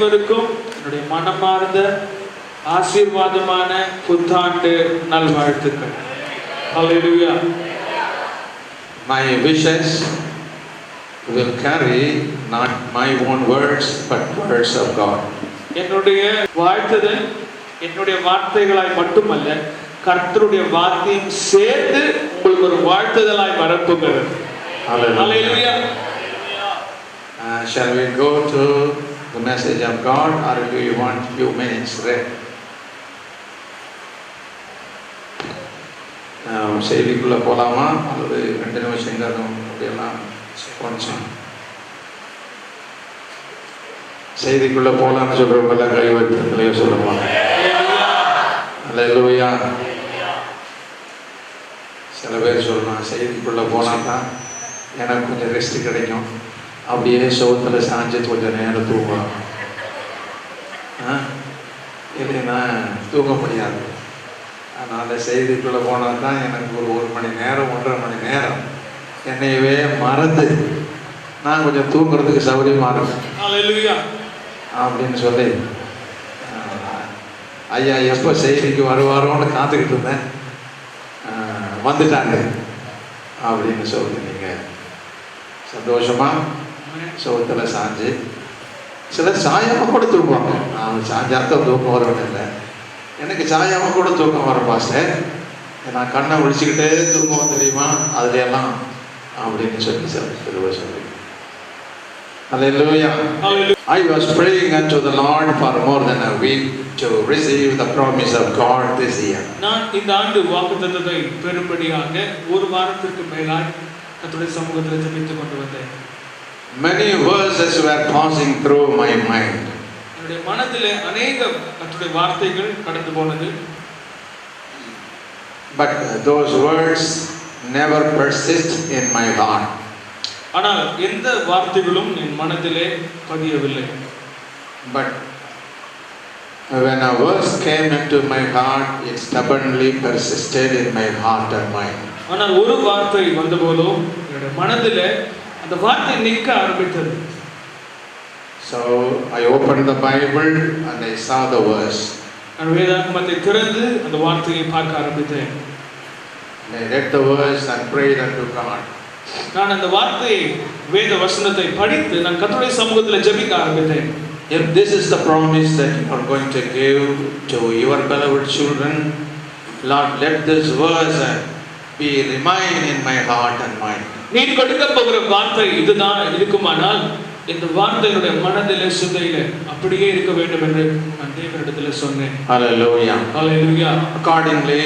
அனைவருக்கும் என்னுடைய மனமார்ந்த ஆசீர்வாதமான புத்தாண்டு நல்வாழ்த்துக்கள். ஹல்லேலூயா. My wishes will carry not my own words but words of God. என்னுடைய வாழ்த்துதல் என்னுடைய வார்த்தைகளாய் மட்டுமல்ல, கர்த்தருடைய வார்த்தையும் சேர்த்து உங்களுக்கு ஒரு வாழ்த்துதலாய் வரப்போகிறது. ஹல்லேலூயா. Shall we go to the message of God, or do you want few minutes read? செய்திக்குள்ள போலாமா அல்லது 2 நிமிஷங்கள் அப்படியெல்லாம் கொஞ்சம் செய்திக்குள்ள போலான்னு சொல்றவங்க கை வைத்து சொல்லுவாங்க. அல்லேலூயா. சில பேர் சொல்லலாம், செய்திக்குள்ள போனா தான் எனக்கு கொஞ்சம் ரெஸ்ட் கிடைக்கும், அப்படியே சோத்துல சாஞ்சு கொஞ்சம் நேரம் தூங்கலாம். இல்லைன்னா தூங்க முடியாது. அதனால் செய்திக்குள்ளே போனால் தான் எனக்கு ஒரு மணி நேரம் 1.5 மணி நேரம் என்னையவே மறந்து நான் கொஞ்சம் தூங்குறதுக்கு சௌகரியமாக இருக்கும் அப்படின்னு சொல்லி ஐயா எப்போ செய்திக்கு வருவாரோன்னு காத்துக்கிட்டு இருந்தேன். வந்துட்டாங்க அப்படின்னு சொல்லி நீங்கள் சந்தோஷமாக சோத்தில் சாஞ்சு, சிலர் சாயமாக கூட தூங்குவாங்க. நான் சாஞ்சாத்தான் தூக்கம் வரணும் இல்லை, எனக்கு சாயாமல் கூட தூக்கம் வர பாஸ்டர், நான் கண்ணை ஒழிச்சுக்கிட்டே தூக்கம் தெரியுமா அதுலையெல்லாம் அப்படின்னு சொல்லி சொல்லி. Hallelujah. I was praying unto the Lord for more than a week to receive the promise of God this year. நான் இந்த ஆண்டு வாக்குத்தத்தத்தை பெறும்படியாக ஒரு வாரத்திற்கு மேலாய் கர்த்தருடைய சமூகத்தில் ஜெபித்துக் கொண்டு வந்தேன். Many verses were passing through my mind. என்னுடைய மனதிலே अनेक கர்த்தருடைய வார்த்தைகள் கடந்து போனது. But those words never persist in my heart. ஆனால் எந்த வார்த்தைகளும் என் மனதிலே பதியவில்லை. But when a verse came into my heart, it stubbornly persisted in my heart and mind. ஆனால் ஒரு வார்த்தை வந்தபோது என்னுடைய மனதிலே அந்த வார்த்தை நிற்க ஆரம்பித்தது. So I opened the Bible and I saw the verse. நான் வேதாகமத்தை திறந்து அந்த வார்த்தையை பார்க்க ஆரம்பித்தேன். I read the verse and prayed unto God. நான் அந்த வார்த்தையை வேத வசனத்தை படித்து நான் கர்த்தருடைய சமூகத்தில் ஜெபிக்க ஆரம்பித்தேன். If this is the promise that you are going to give to your beloved children, Lord, let this verse be remain in my heart and mind. நீர் கொடுக்க போகிற வார்த்தை இதுதான் இருக்குமானால் இந்த வார்த்தையுடைய மனதிலே சிந்தையிலே அப்படியே இருக்க வேண்டும் என்று நான் தேவனிடத்தில் சொன்னேன். Hallelujah. Hallelujah. Accordingly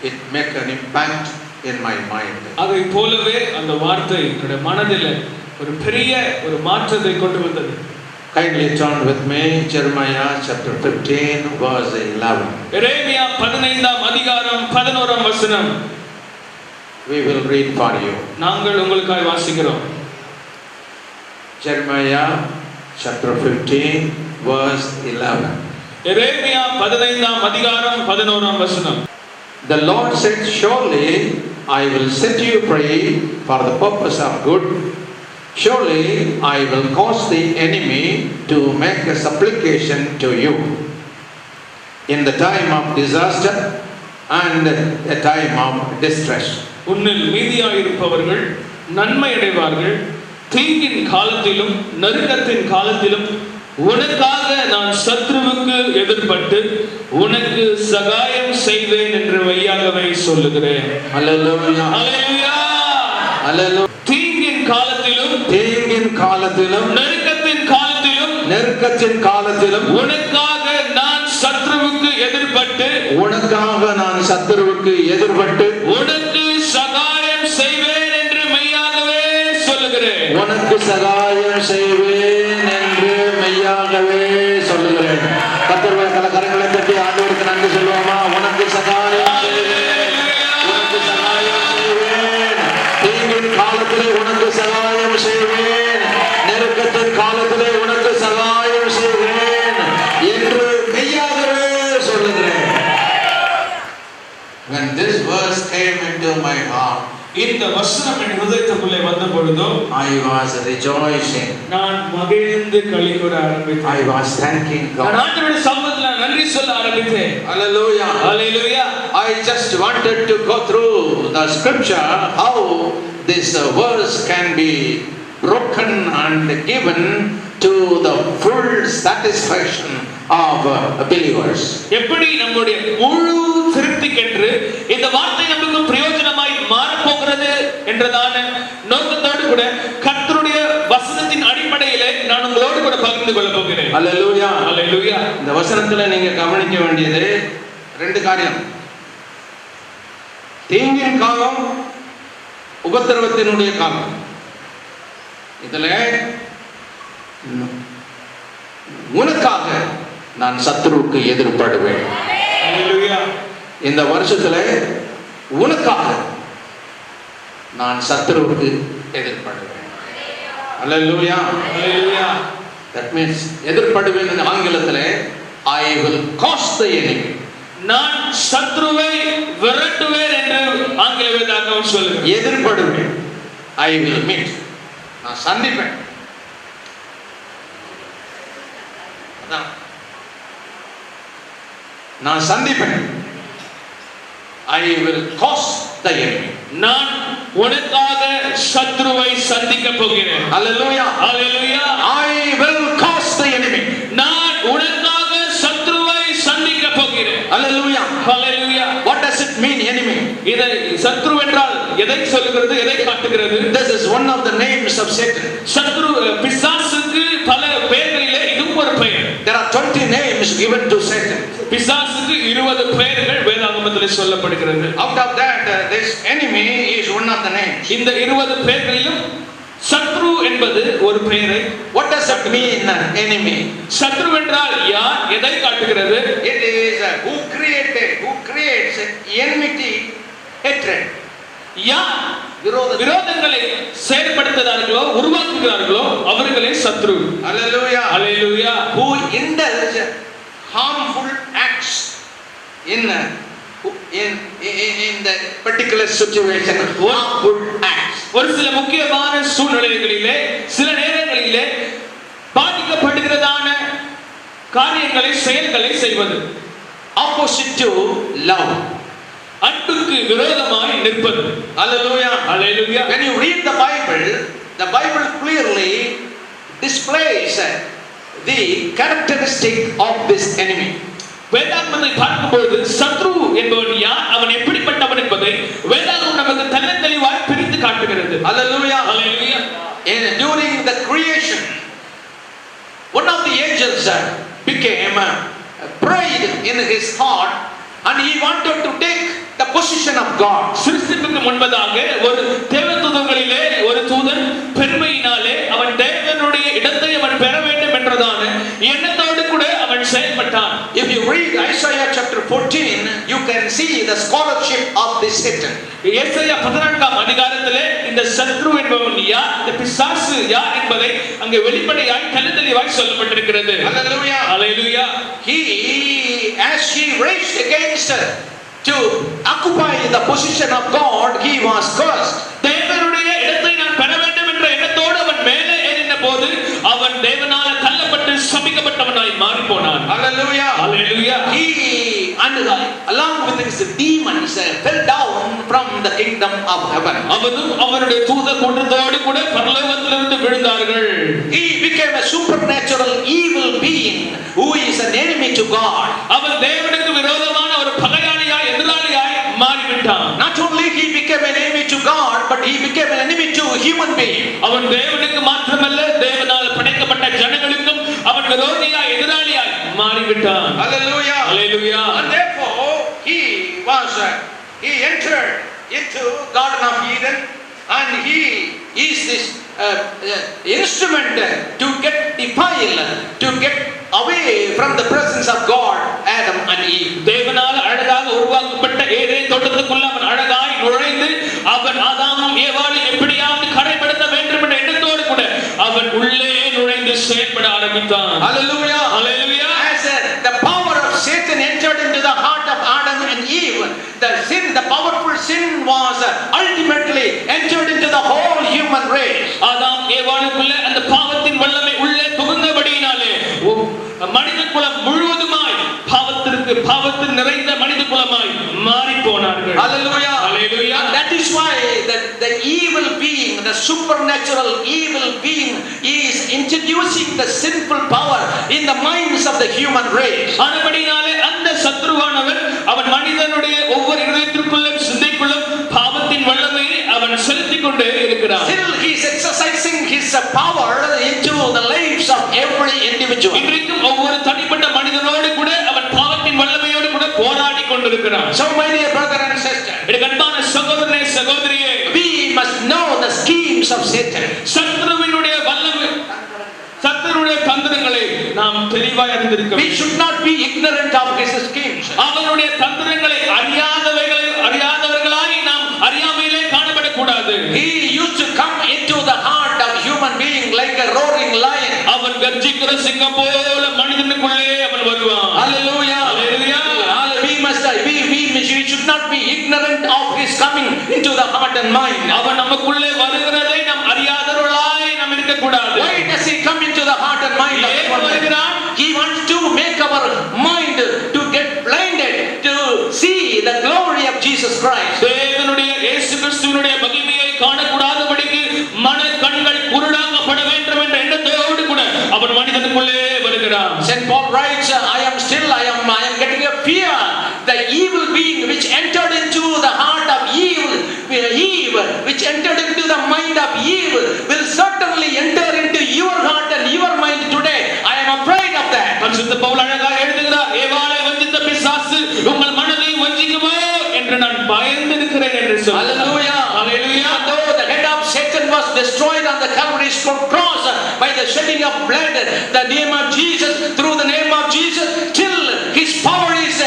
it make an impact in my mind. அதை போலவே அந்த வார்த்தை என்னுடைய மனதிலே ஒரு பெரிய ஒரு மாற்றத்தை கொண்டு வந்தது. Kindly turn with me Jeremiah chapter 15 verse 11. எரேமியா 15ஆம் அதிகாரம் 11ஆம் வசனம். We will read for you. நாங்கள் உங்களுக்காக வாசிக்கிறோம். Jeremiah chapter 15 verse 11. எரேமியா 15ஆம் அதிகாரம் 11ஆம் வசனம். The Lord said, surely I will set you free for the purpose of good. Surely I will cause the enemy to make a supplication to you in the time of disaster and a time of distress. உன்னில் மீதியாயிருப்பவர்கள் நன்மை அடைவார்கள், தீங்கின் காலத்திலும் நெருக்கத்தின் காலத்திலும் உனக்காக நான் சத்ருவுக்கு எதிர்பட்டு உனக்கு சகாயம் செய்வேன் என்று மெய்யாகவே சொல்லுகிறேன். அல்லேலூயா. அல்லேலூயா. அல்லேலூயா. தீங்கின் காலத்திலும் நெருக்கத்தின் காலத்திலும் உனக்காக நான் சத்ருவுக்கு எதிர்பட்டு உனக்கு சகாயம் செய்வேன் என்று மெய்யாகவே சொல்லுகிறேன். உனக்கு சகாயம் செய்வேன் என்று மெய்யாகவே சொல்லுகிறேன். கர்த்தருடைய கரங்களை தட்டி ஆண்டவருக்கு நன்றி சொல்லுவோமா? உனக்கு சகாயம் செய்வேன், உனக்கு சகாயம் செய்வேன். தீங்கின் காலத்திலே உனக்கு சகாயம் செய்வேன், நெருக்கத்தின் காலத்திலே உனக்கு சகாயம் செய்வேன் என்று மெய்யாகவே சொல்லுகிறேன். When this verse came into my heart, இந்த வசனம் என் இதயத்துக்குள்ளே வந்த பொழுதோ I was rejoicing. நான் மகிழ்ந்து களிகூர ஆரம்பித்தேன். I was thanking God. நான் ஆண்டவருடைய சமூகத்தில் நன்றி சொல்ல ஆரம்பித்தேன். Hallelujah. Hallelujah. I just wanted to go through the scripture how this verse can be broken and given to the full satisfaction of believers. எப்படி நம்முடைய முழு திருப்திக்கென்று இந்த வார்த்தை நமக்கு பிரயோஜனமாய் மாறப் போகிறது என்றதான நோக்கத்தோடு கூட கர்த்தருடைய வசனத்தின் அடிப்படையிலே நான் உங்களோடு கூட பகிர்ந்து கொள்ள போகிறேன். Hallelujah. Hallelujah. இந்த வசனத்துல நீங்க கவனிக்க வேண்டியது ரெண்டு காரியம். தீங்கின் காலம், உபத்திரவத்தினுடைய காலம். இதுல உனக்காக நான் சத்துருவுக்கு எதிர்படுவேன். Hallelujah. இந்த வருஷத்துல உனக்காக நான் சத்துருவுக்கு எதிர்படுவேன். Hallelujah. Hallelujah. That means எதிர்படுவேன் என்ற ஆங்கிலத்திலே I will cause the enemy. நான் சத்ருவை விரட்டுவேன் என்று ஆங்கில வேதாகமம் சொல்லுகிறது. எதிர்படுவேன். I will meet. நான் சந்திப்பேன். அதான் நான் சந்திப்பேன். I will cause the enemy. நான் உனக்காக சத்ருவை சந்திக்க போகிறேன். Hallelujah. Hallelujah. I will cause the enemy. நான் உனக்காக சத்ருவை சந்திக்க போகிறேன். Hallelujah. Hallelujah. What does it mean, enemy? இதை சத்ரு என்றால் எதை சொல்லுகிறது, எதை காட்டுகிறது? This is one of the names of Satan. சத்ரு பிசாசுக்கு பல பெயர்களிலே இதுவும் ஒரு பெயர். There are 20 names given to Satan. பிசாசுக்கு 20 பெயர்கள் வேதாகமத்திலே சொல்லப்படுகிறது. Out of that, this enemy is one of the names. இந்த 20 பெயர்களிலும் சத்ரு என்பது ஒரு பெயரை. What does it mean, enemy? சத்ரு என்றால் யார், எதை காட்டுகிறது? It is who creates enmity, hatred. யார் விரோதங்களை செயல்படுத்துகிறார்களோ, உருவாக்குகிறார்களோ அவர்களே சத்ரு. Hallelujah. Hallelujah. Who indulge harmful acts in the particular situation. Harmful acts. ஒரு சில முக்கியமான சூழ்நிலைகளிலே, சில நேரங்களிலே பாதிக்கப்படுகிறதான காரியங்களை, செயல்களை செய்வது. Opposite to love. அன்புக்கு விரோதமாய் நிற்பது. Hallelujah. Hallelujah. When you read the Bible clearly displays the characteristic of this enemy. வேதாகமத்தை பார்க்கும்போது சத்ரு என்பவன் யார், அவன் எப்படிப்பட்டவன் என்பதை வேதாகமம் நமக்கு தெளிவாய் பிரித்து காட்டுகிறது. Hallelujah. Hallelujah. During the creation, one of the angels became pride in his heart and he wanted to take the position of God. சிருஷ்டிப்புக்கு முன்பதாக ஒரு தேவதூதர்களிலே ஒரு தூதன் பெருமையினாலே அவன் தேவனுடைய இடத்தை அவன் பெற வேண்டும் என்றதான எண்ணத்தோடு கூட அவன் செயல்பட்டான். If you read Isaiah chapter 14, you can see the scholarship of this Satan. ஏசாயா 14ஆம் அதிகாரத்திலே இந்த சத்ரு என்பவன் யார், இந்த பிசாசு யார் என்பதை அங்கே வெளிப்படையாய் தெளிவாய் சொல்லப்பட்டிருக்கிறது. Hallelujah. Hallelujah. As he raged against to occupy the position of God, he was cursed. தேவனுடைய இடத்தை நான் பெற வேண்டும் என்ற எண்ணத்தோடு அவன் மேலே ஏறின போது அவன் தேவனால் தள்ளப்பட்டு சபிக்கப்பட்டவனாய் மாறி போனான். Hallelujah. Hallelujah. He and along with his demons fell down from the kingdom of heaven. அவனும் அவனுடைய தூத கூட்டத்தோடு கூட பரலோகத்திலிருந்து விழுந்தார்கள். He became a supernatural evil being who is an enemy to God. அவன் தேவனுக்கு விரோதமான ஒரு பகையாளியாய், எதிராளியாய் மாறிவிட்டான். Not only he became an enemy to God, but he became an enemy to human being. அவன் தேவனுக்கு மாத்திரமல்ல, தேவனால் படைக்கப்பட்ட ஜனங்களுக்கும் அவன் விரோதியாய், எதிராளியாய் மாறிவிட்டான். Hallelujah. Hallelujah. And therefore he entered into Garden of Eden and he is this instrument to get defiled, to get away from the presence of God, Adam and Eve. தேவனால் அழகாக உருவாக்கப்பட்ட ஏதேன் தோட்டத்துக்குள்ள அவன் அழகாய் நுழைந்து அவன் ஆதாமும் ஏவாளும் எப்படியாவது கரைப்படுத்த வேண்டும் என்ற எண்ணத்தோடு கூட அவன் உள்ளே நுழைந்து செயல்பட ஆரம்பித்தான். Hallelujah. Hallelujah. As the power of Satan entered into the heart of Adam and Eve, the powerful sin was ultimately entered into the whole human race. ஆதாம் ஏவாளுக்குள்ள அந்த பாவத்தின் வல்லமை உள்ளே புகுந்தபடியினாலே மனித குலம் முழுவதுமாய் பாவத்தில் நிறைந்த மனித குலமாய் மாறி போனார்கள். Hallelujah. Hallelujah. And that is why the evil being, the supernatural evil being is introducing the sinful power in the minds of the human race. ஆனபடினாலே அந்த சத்ருவானவன் அவன் மனிதனுடைய ஒவ்வொரு இதயத்திற்குள்ளும் சிந்தைக்குள்ளும் பாவத்தின் வல்லமையை அவன் செலுத்திக் கொண்டே இருக்கிறான். Still he is exercising his power into the lives of every individual. இன்றைக்கும் ஒவ்வொரு தனிப்பட்ட மனிதனோடு கூட அவன் பாவத்தின் வல்லமையோடு கூட போராடி கொண்டிருக்கிறான். So my dear brother and sister, அன்பான சகோதரனே சகோதரியே, we must know the schemes of Satan. சத்ருவினுடைய வல்லமை, சத்ருவினுடைய தந்திரங்களை நாம் தெளிவாய் அறிந்திருக்க வேண்டும். We should not be ignorant of his schemes. அவனுடைய தந்திரங்களை அறியாதவர்களாய் நாம் அறியாமையிலே காணப்படக்கூடாது. He used to come into the heart of human being like a roaring lion. அவன் கர்ஜிக்கிற சிங்கம் போல மனிதனுக்குள்ளே அவன் வருவான். Hallelujah. Hallelujah. We should not be ignorant of his coming into the heart and mind. அவன் நமக்குள்ளே வருகிறதை நாம் அறியாதவர்களாய் நாம் இருக்கக்கூடாது. Why does he come into the heart and mind of human being? He wants to make our mind to get blinded to see the glory of Jesus Christ. தேவனுடைய இயேசு கிறிஸ்துவினுடைய மகிமையை காணக்கூடாதபடிக்கு மன கண்கள் குருடாக்கப்பட வேண்டும் என்ற எண்ணத்தோடு கூட அவன் மனிதனுக்குள்ளே வருகிறான். Saint Paul writes, I am getting a fear. The evil being which entered into the heart of Eve, which entered into the mind of Eve, will certainly enter into your heart and your mind today. I am afraid of that. பரிசுத்த பவுல் அழகாக எழுதுகிறார், ஏவாளை வஞ்சித்த பிசாசு உங்கள் மனதை வஞ்சிக்குமோ என்று நான் பயந்திருக்கிறேன் என்று சொல்கிறார். Hallelujah. Hallelujah. Though the head of Satan was destroyed on the Calvary's cross by the shedding of blood, the name of Jesus, through the name of Jesus, till his power is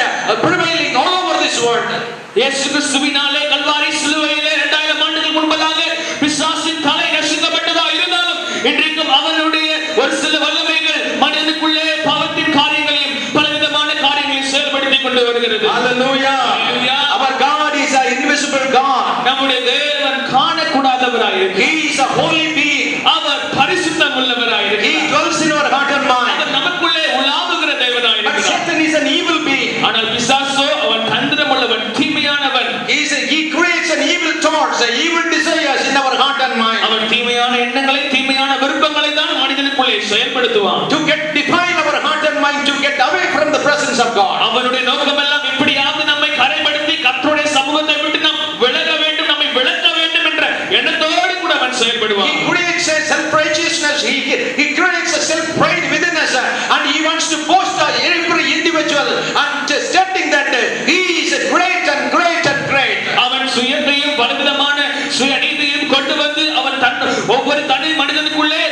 prevailing all over this world. இயேசு கிறிஸ்துவினாலே கல்வாரி சிலுவையிலே 2000 ஆண்டுகள் முன்பதாக பிசாசின் தலை நசுக்கப்பட்டதா இருந்தாலும் இன்றைக்கும் அவனுடைய ஒரு சில வல்லமைகள் மனிதனுக்குள்ளே பாவத்தின் காரியங்களையும் பலவிதமான காரியங்களையும் செயல்படுத்திக் கொண்டு வருகிறது. Hallelujah. Hallelujah. Our God is an invisible God. நம்முடைய தேவன் காணக்கூடாதவராய் இருக்கிறார். He is a holy being. அவர் பரிசுத்தம் உள்ளவராய் He இருக்கிறார். dwells in our heart and mind. அவர் நமக்குள்ளே உலாவுகிற தேவனாய் But இருக்கிறார். Satan is an evil being. ஆனால் பிசாசோ அவன் தந்திரம் உள்ளவன், தீமையானவன். He creates an evil thoughts, evil desires in our heart and mind. அவன் தீமையான எண்ணங்களை, தீமையான விருப்பங்களை தான் மனிதனுக்குள்ளே செயல்படுத்துவான். To defile our heart and mind, to get away from the presence of God. அவனுடைய நோக்கம் எல்லாம் எப்படியாவது நம்மை கரைப்படுத்தி கர்த்தருடைய சமூகத்தை விட்டு நாம் விலக வேண்டும், நம்மை விலக்க வேண்டும் என்ற எண்ணத்தோடு கூட அவன் செயல்படுவான். He creates a self-righteousness. He creates a self-pride within us, and he wants to boast every individual and stating that he is great and great and great. அவன் சுயத்தையும் பலவிதமான சுயநீதியையும் கொண்டு வந்து அவன் ஒவ்வொரு தனி மனிதனுக்குள்ளே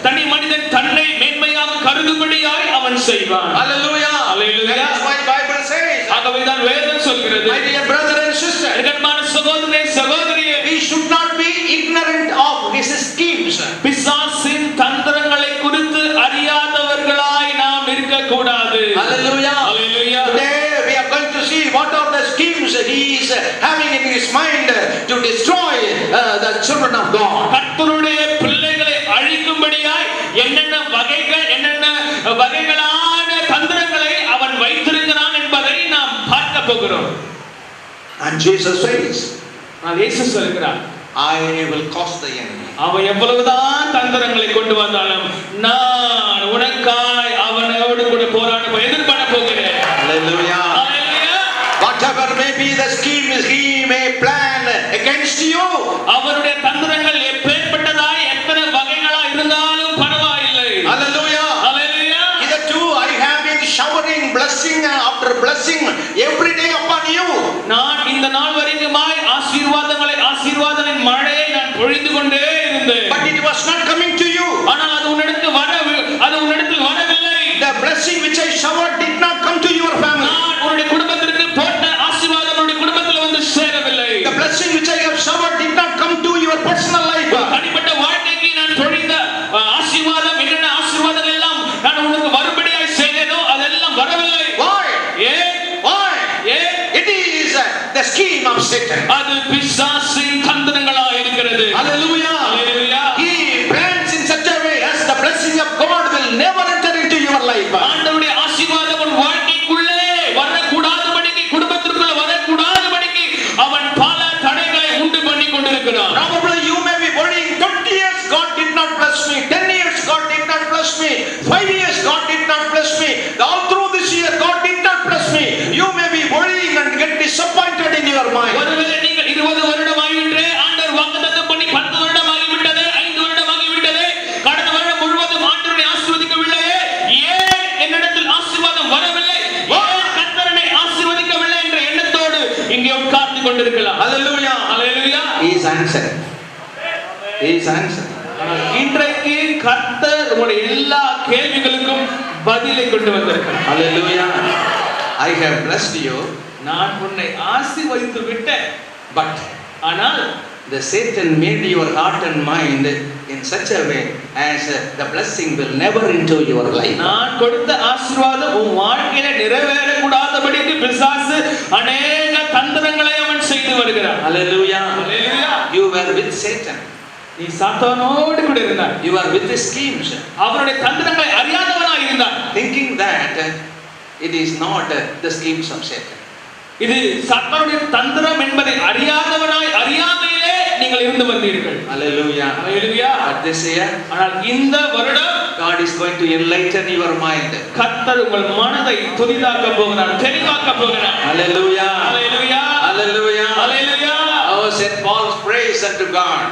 தனி மனிதன் தன்னை மேன்மையாக கருதும்படியாய் அவன் செய்வான். Hallelujah. Hallelujah. That is why Bible says. ஆகவேதான் வேதம் சொல்கிறது, My dear brother and sister, அன்பான சகோதரனே சகோதரியே, we should not be ignorant of his schemes. பிசாசின் தந்திரங்களை குறித்து அறியாதவர்களாய் நாம் இருக்கக்கூடாது. Hallelujah. Hallelujah. Today we are going to see what are the schemes he is having in his mind to destroy the children of God. கர்த்தருடைய பிள்ளைகளை அழிக்கும்படியாய் என்னென்ன வகைகளான தந்திரங்களை அவன் வைத்திருக்கிறான் என்பதை நாம் பார்க்க போகிறோம். And Jesus says, இயேசு சொல்கிறார், I will cause the enemy. அவன் எவ்வளவுதான் தந்திரங்களை கொண்டு வந்தாலும் நான் உனக்காய் அவனோடு கூட எதிர்பட போகிறேன். Hallelujah. Hallelujah. Whatever may be the scheme he may plan against you. அவருடைய தந்திரங்கள் எப்பேற்பட்டதாய் எத்தனை வகைகளா இருந்தாலும் பரவாயில்லை. Hallelujah. Hallelujah. Hitherto I have been showering blessing after blessing every day upon you. நான் இந்த நாள் வரைக்குமாய் ஆசீர்வாதங்களின் மழையை நான் பொழிந்து கொண்டே இருந்தேன். But it was not coming to you. ஆனால் அது உன்னிடத்தில் வரவில்லை. The blessing which I showered did not come to your family. நான் உன்னுடைய குடும்பத்திற்கு போட்ட ஆசீர்வாதம் உன்னுடைய குடும்பத்தில் வந்து சேரவில்லை. The blessing which I have showered did not come scheme of Satan. அது பிசாசின் தந்திரங்களாய் இருக்கிறது. Hallelujah. Hallelujah. He plans in such a way as the blessing of God will never enter into your life. ஆண்டவருடைய ஆசீர்வாதம் உன் வாழ்க்கைக்குள்ளே வரக்கூடாதபடிக்கு, குடும்பத்திற்குள்ள வரக்கூடாதபடிக்கு அவன் பல தடைகளை உண்டு பண்ணி கொண்டிருக்கிறான். Probably you may be worrying, 20 years God did not bless me, 10 years God did not bless me, 5 years God did not bless me, all through this year God did not bless me. You may be worrying and get disappointed in your mind. ஒருவேளை நீங்கள் 20 வருடம் ஆகிவிட்டே ஆண்டவர் வாக்குத்தத்தம் பண்ணி 10 வருடம் ஆகிவிட்டது, 5 வருடம் ஆகிவிட்டது, கடந்த வருடம் முழுவதும் ஆண்டவரை ஆசீர்வதிக்கவில்லையே, ஏன் என்னிடத்தில் ஆசீர்வாதம் வரவில்லை, ஏன் கர்த்தர் என்னை ஆசீர்வதிக்கவில்லை என்ற எண்ணத்தோடு இங்கே உட்கார்ந்து கொண்டிருக்கலாம். Hallelujah. Hallelujah. He is answered. He is answered. இன்றைக்கு கர்த்தர் உங்களுடைய எல்லா கேள்விகளுக்கும் பதிலை கொண்டு வந்திருக்கிறார். Hallelujah. I have blessed you, நான் உன்னை ஆசீர்வதித்து விட்டேன், but ஆனால் the Satan made your heart and mind in such a way as the blessing will never into your life. நான் கொடுத்த ஆசீர்வாதம் உன் வாழ்க்கையில நிறைவேறக்கூடாதபடிக்கு பிசாசு அநேக தந்திரங்களை அவன் செய்து வருகிறான். Hallelujah. Hallelujah. You were with Satan. நீ சாத்தானோடு கூட இருந்தாய். You are with his schemes, அவருடைய தந்திரங்களை அறியாதவனாய் இருந்தாய். thinking that it is not the schemes of Satan. இது சாத்தானுடைய தந்திரம் என்பதை அறியாமையிலே நீங்கள் இருந்து வந்தீர்கள். Hallelujah. Hallelujah. But this year, ஆனால் இந்த வருடம் God is going to enlighten your mind. கர்த்தர் உங்கள் மனதை துரிதாக்க போகிறார், தெளிவாக்க போகிறார். Hallelujah. Hallelujah. Hallelujah. Hallelujah. Oh, St. Paul prays unto God.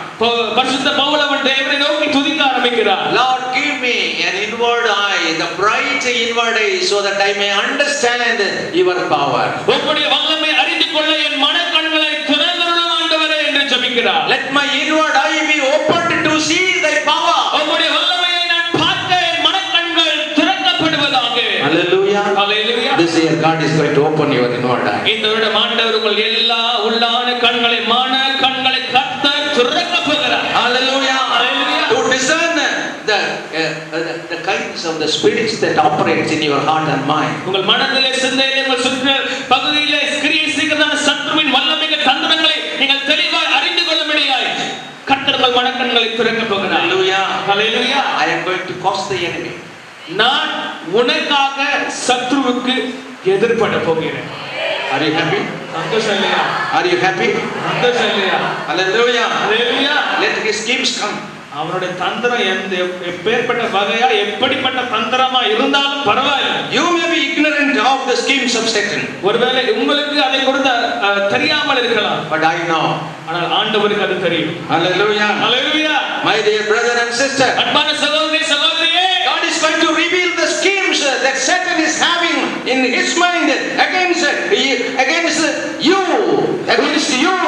பரிசுத்த பவுல் அவன் தேவனை நோக்கி துதிக்க ஆரம்பிக்கிறார். Lord, give me an inward eye, the bright inward eye, so that I may understand your power. உம்முடைய வல்லமை அறிந்து கொள்ள என் மனக்கண்களை திறந்தருளும் ஆண்டவரே என்று ஜெபிக்கிறார். Let my inward eye be opened to see thy power. உம்முடைய வல்லமையை நான் பார்க்க என் மனக்கண்கள் திறக்கப்படுவதாக. Hallelujah. Hallelujah. This year God is going to open your inward eye. இந்த வருடம் ஆண்டவர் உங்கள் எல்லா உள்ளான கண்களை, மனக்கண்களை கர்த்தர் திறக்க போகிறார். Hallelujah. Hallelujah. To discern the kinds of the spirits that operates in your heart and mind. உங்கள் மனதிலே, சிந்தையிலே, உங்கள் சுற்று பகுதியிலே கிரியை செய்கிறதான சத்துருவின் வல்லமைகள், தந்திரங்களை நீங்கள் தெளிவாய் அறிந்து கொள்ளும்படியாய் கர்த்தர் உங்கள் மனக்கண்களை திறக்க போகிறார். Hallelujah. Hallelujah. I am going to cause the enemy. நான் உனக்காக சத்ருவுக்கு எதிர்பட போகிறேன். Are you happy? சந்தோஷம் இல்லையா? Are you happy? சந்தோஷம் இல்லையா? Hallelujah. Hallelujah. Let his schemes come. அவருடைய தந்திரம் எப்பேற்பட்ட வகையா, எப்படிப்பட்ட தந்திரமா இருந்தாலும் பரவாயில்லை. You may be ignorant of the schemes of Satan. ஒருவேளை உங்களுக்கு அதை கொடுத்த தெரியாமல் இருக்கலாம், But I know. ஆனால் ஆண்டவருக்கு அது தெரியும். Hallelujah. Hallelujah. My dear brother and sister, அன்பான சகோதரி, சகோதரியே, God is going to reveal the schemes that Satan is having in his mind against you,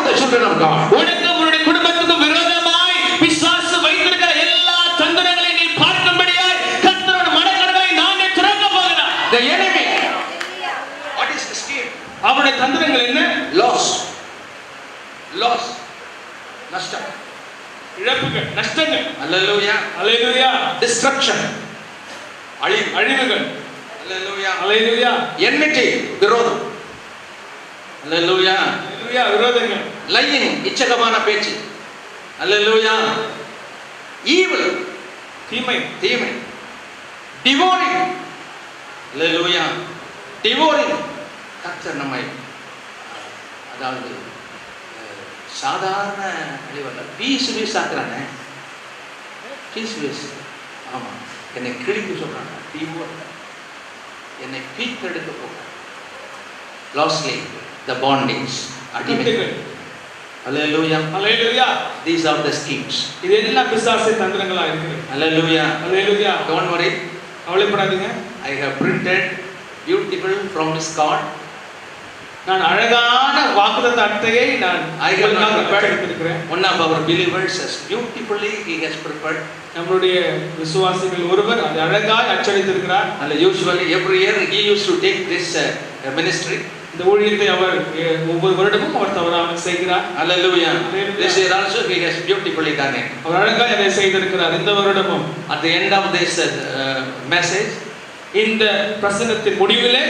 the children of God. உனக்கு உன்னுடைய குடும்பத்துக்கு விரோதமாய் பிசாசு வைத்திருக்கிற எல்லா தந்திரங்களையும் நீ பார்க்கும்படியாய் கர்த்தரோட மனக்கண்களை நானே திறக்க போகிறேன். The enemy. What is the scheme? அவருடைய தந்திரங்கள் என்ன? Loss. Nashtam. இழப்புகள், நஷ்டங்கள். Hallelujah. Hallelujah. Destruction. அழிவுகள். Hallelujah. Hallelujah. Enmity. விரோதம். Hallelujah. Hallelujah. விரோதங்கள். Lying. இச்சகமான பேச்சு. Hallelujah. Evil. தீமை. Devouring. Hallelujah. Devouring. கர்த்தர் நம்மை, அதாவது சாதாரண அழிவல்ல, பீஸ் ஆக்குறானே, பீஸ். ஆமா, என்னை கிழிக்க சொல்றாங்க, என்னை பீத்தெடுக்க போகிறான். Lastly, the bondage. அடிமைகள். Hallelujah. Hallelujah. These are the schemes. இது எல்லாம் பிசாசு தந்திரங்களா இருக்குது. Hallelujah. Hallelujah. Don't worry. கவலைப்படாதீங்க. I have printed beautiful promise card. நான் அழகான வாக்குத்தத்த அட்டையை நான் எடுத்திருக்கிறேன். One of our believers has beautifully he has prepared. நம்மளுடைய விசுவாசிகள் ஒருவர் அதை அழகாய் அச்சடித்திருக்கிறார். And usually every year he used to take this ministry. இந்த ஊழியத்தை அவர் ஒவ்வொரு வருடமும் அவர் தவறாமல் செய்கிறார். Hallelujah. This year also he has beautifully done it. அவர் அழகாய் அதை செய்திருக்கிறார் இந்த வருடமும். At the end of this message, இந்த பிரசங்கத்தின் முடிவிலே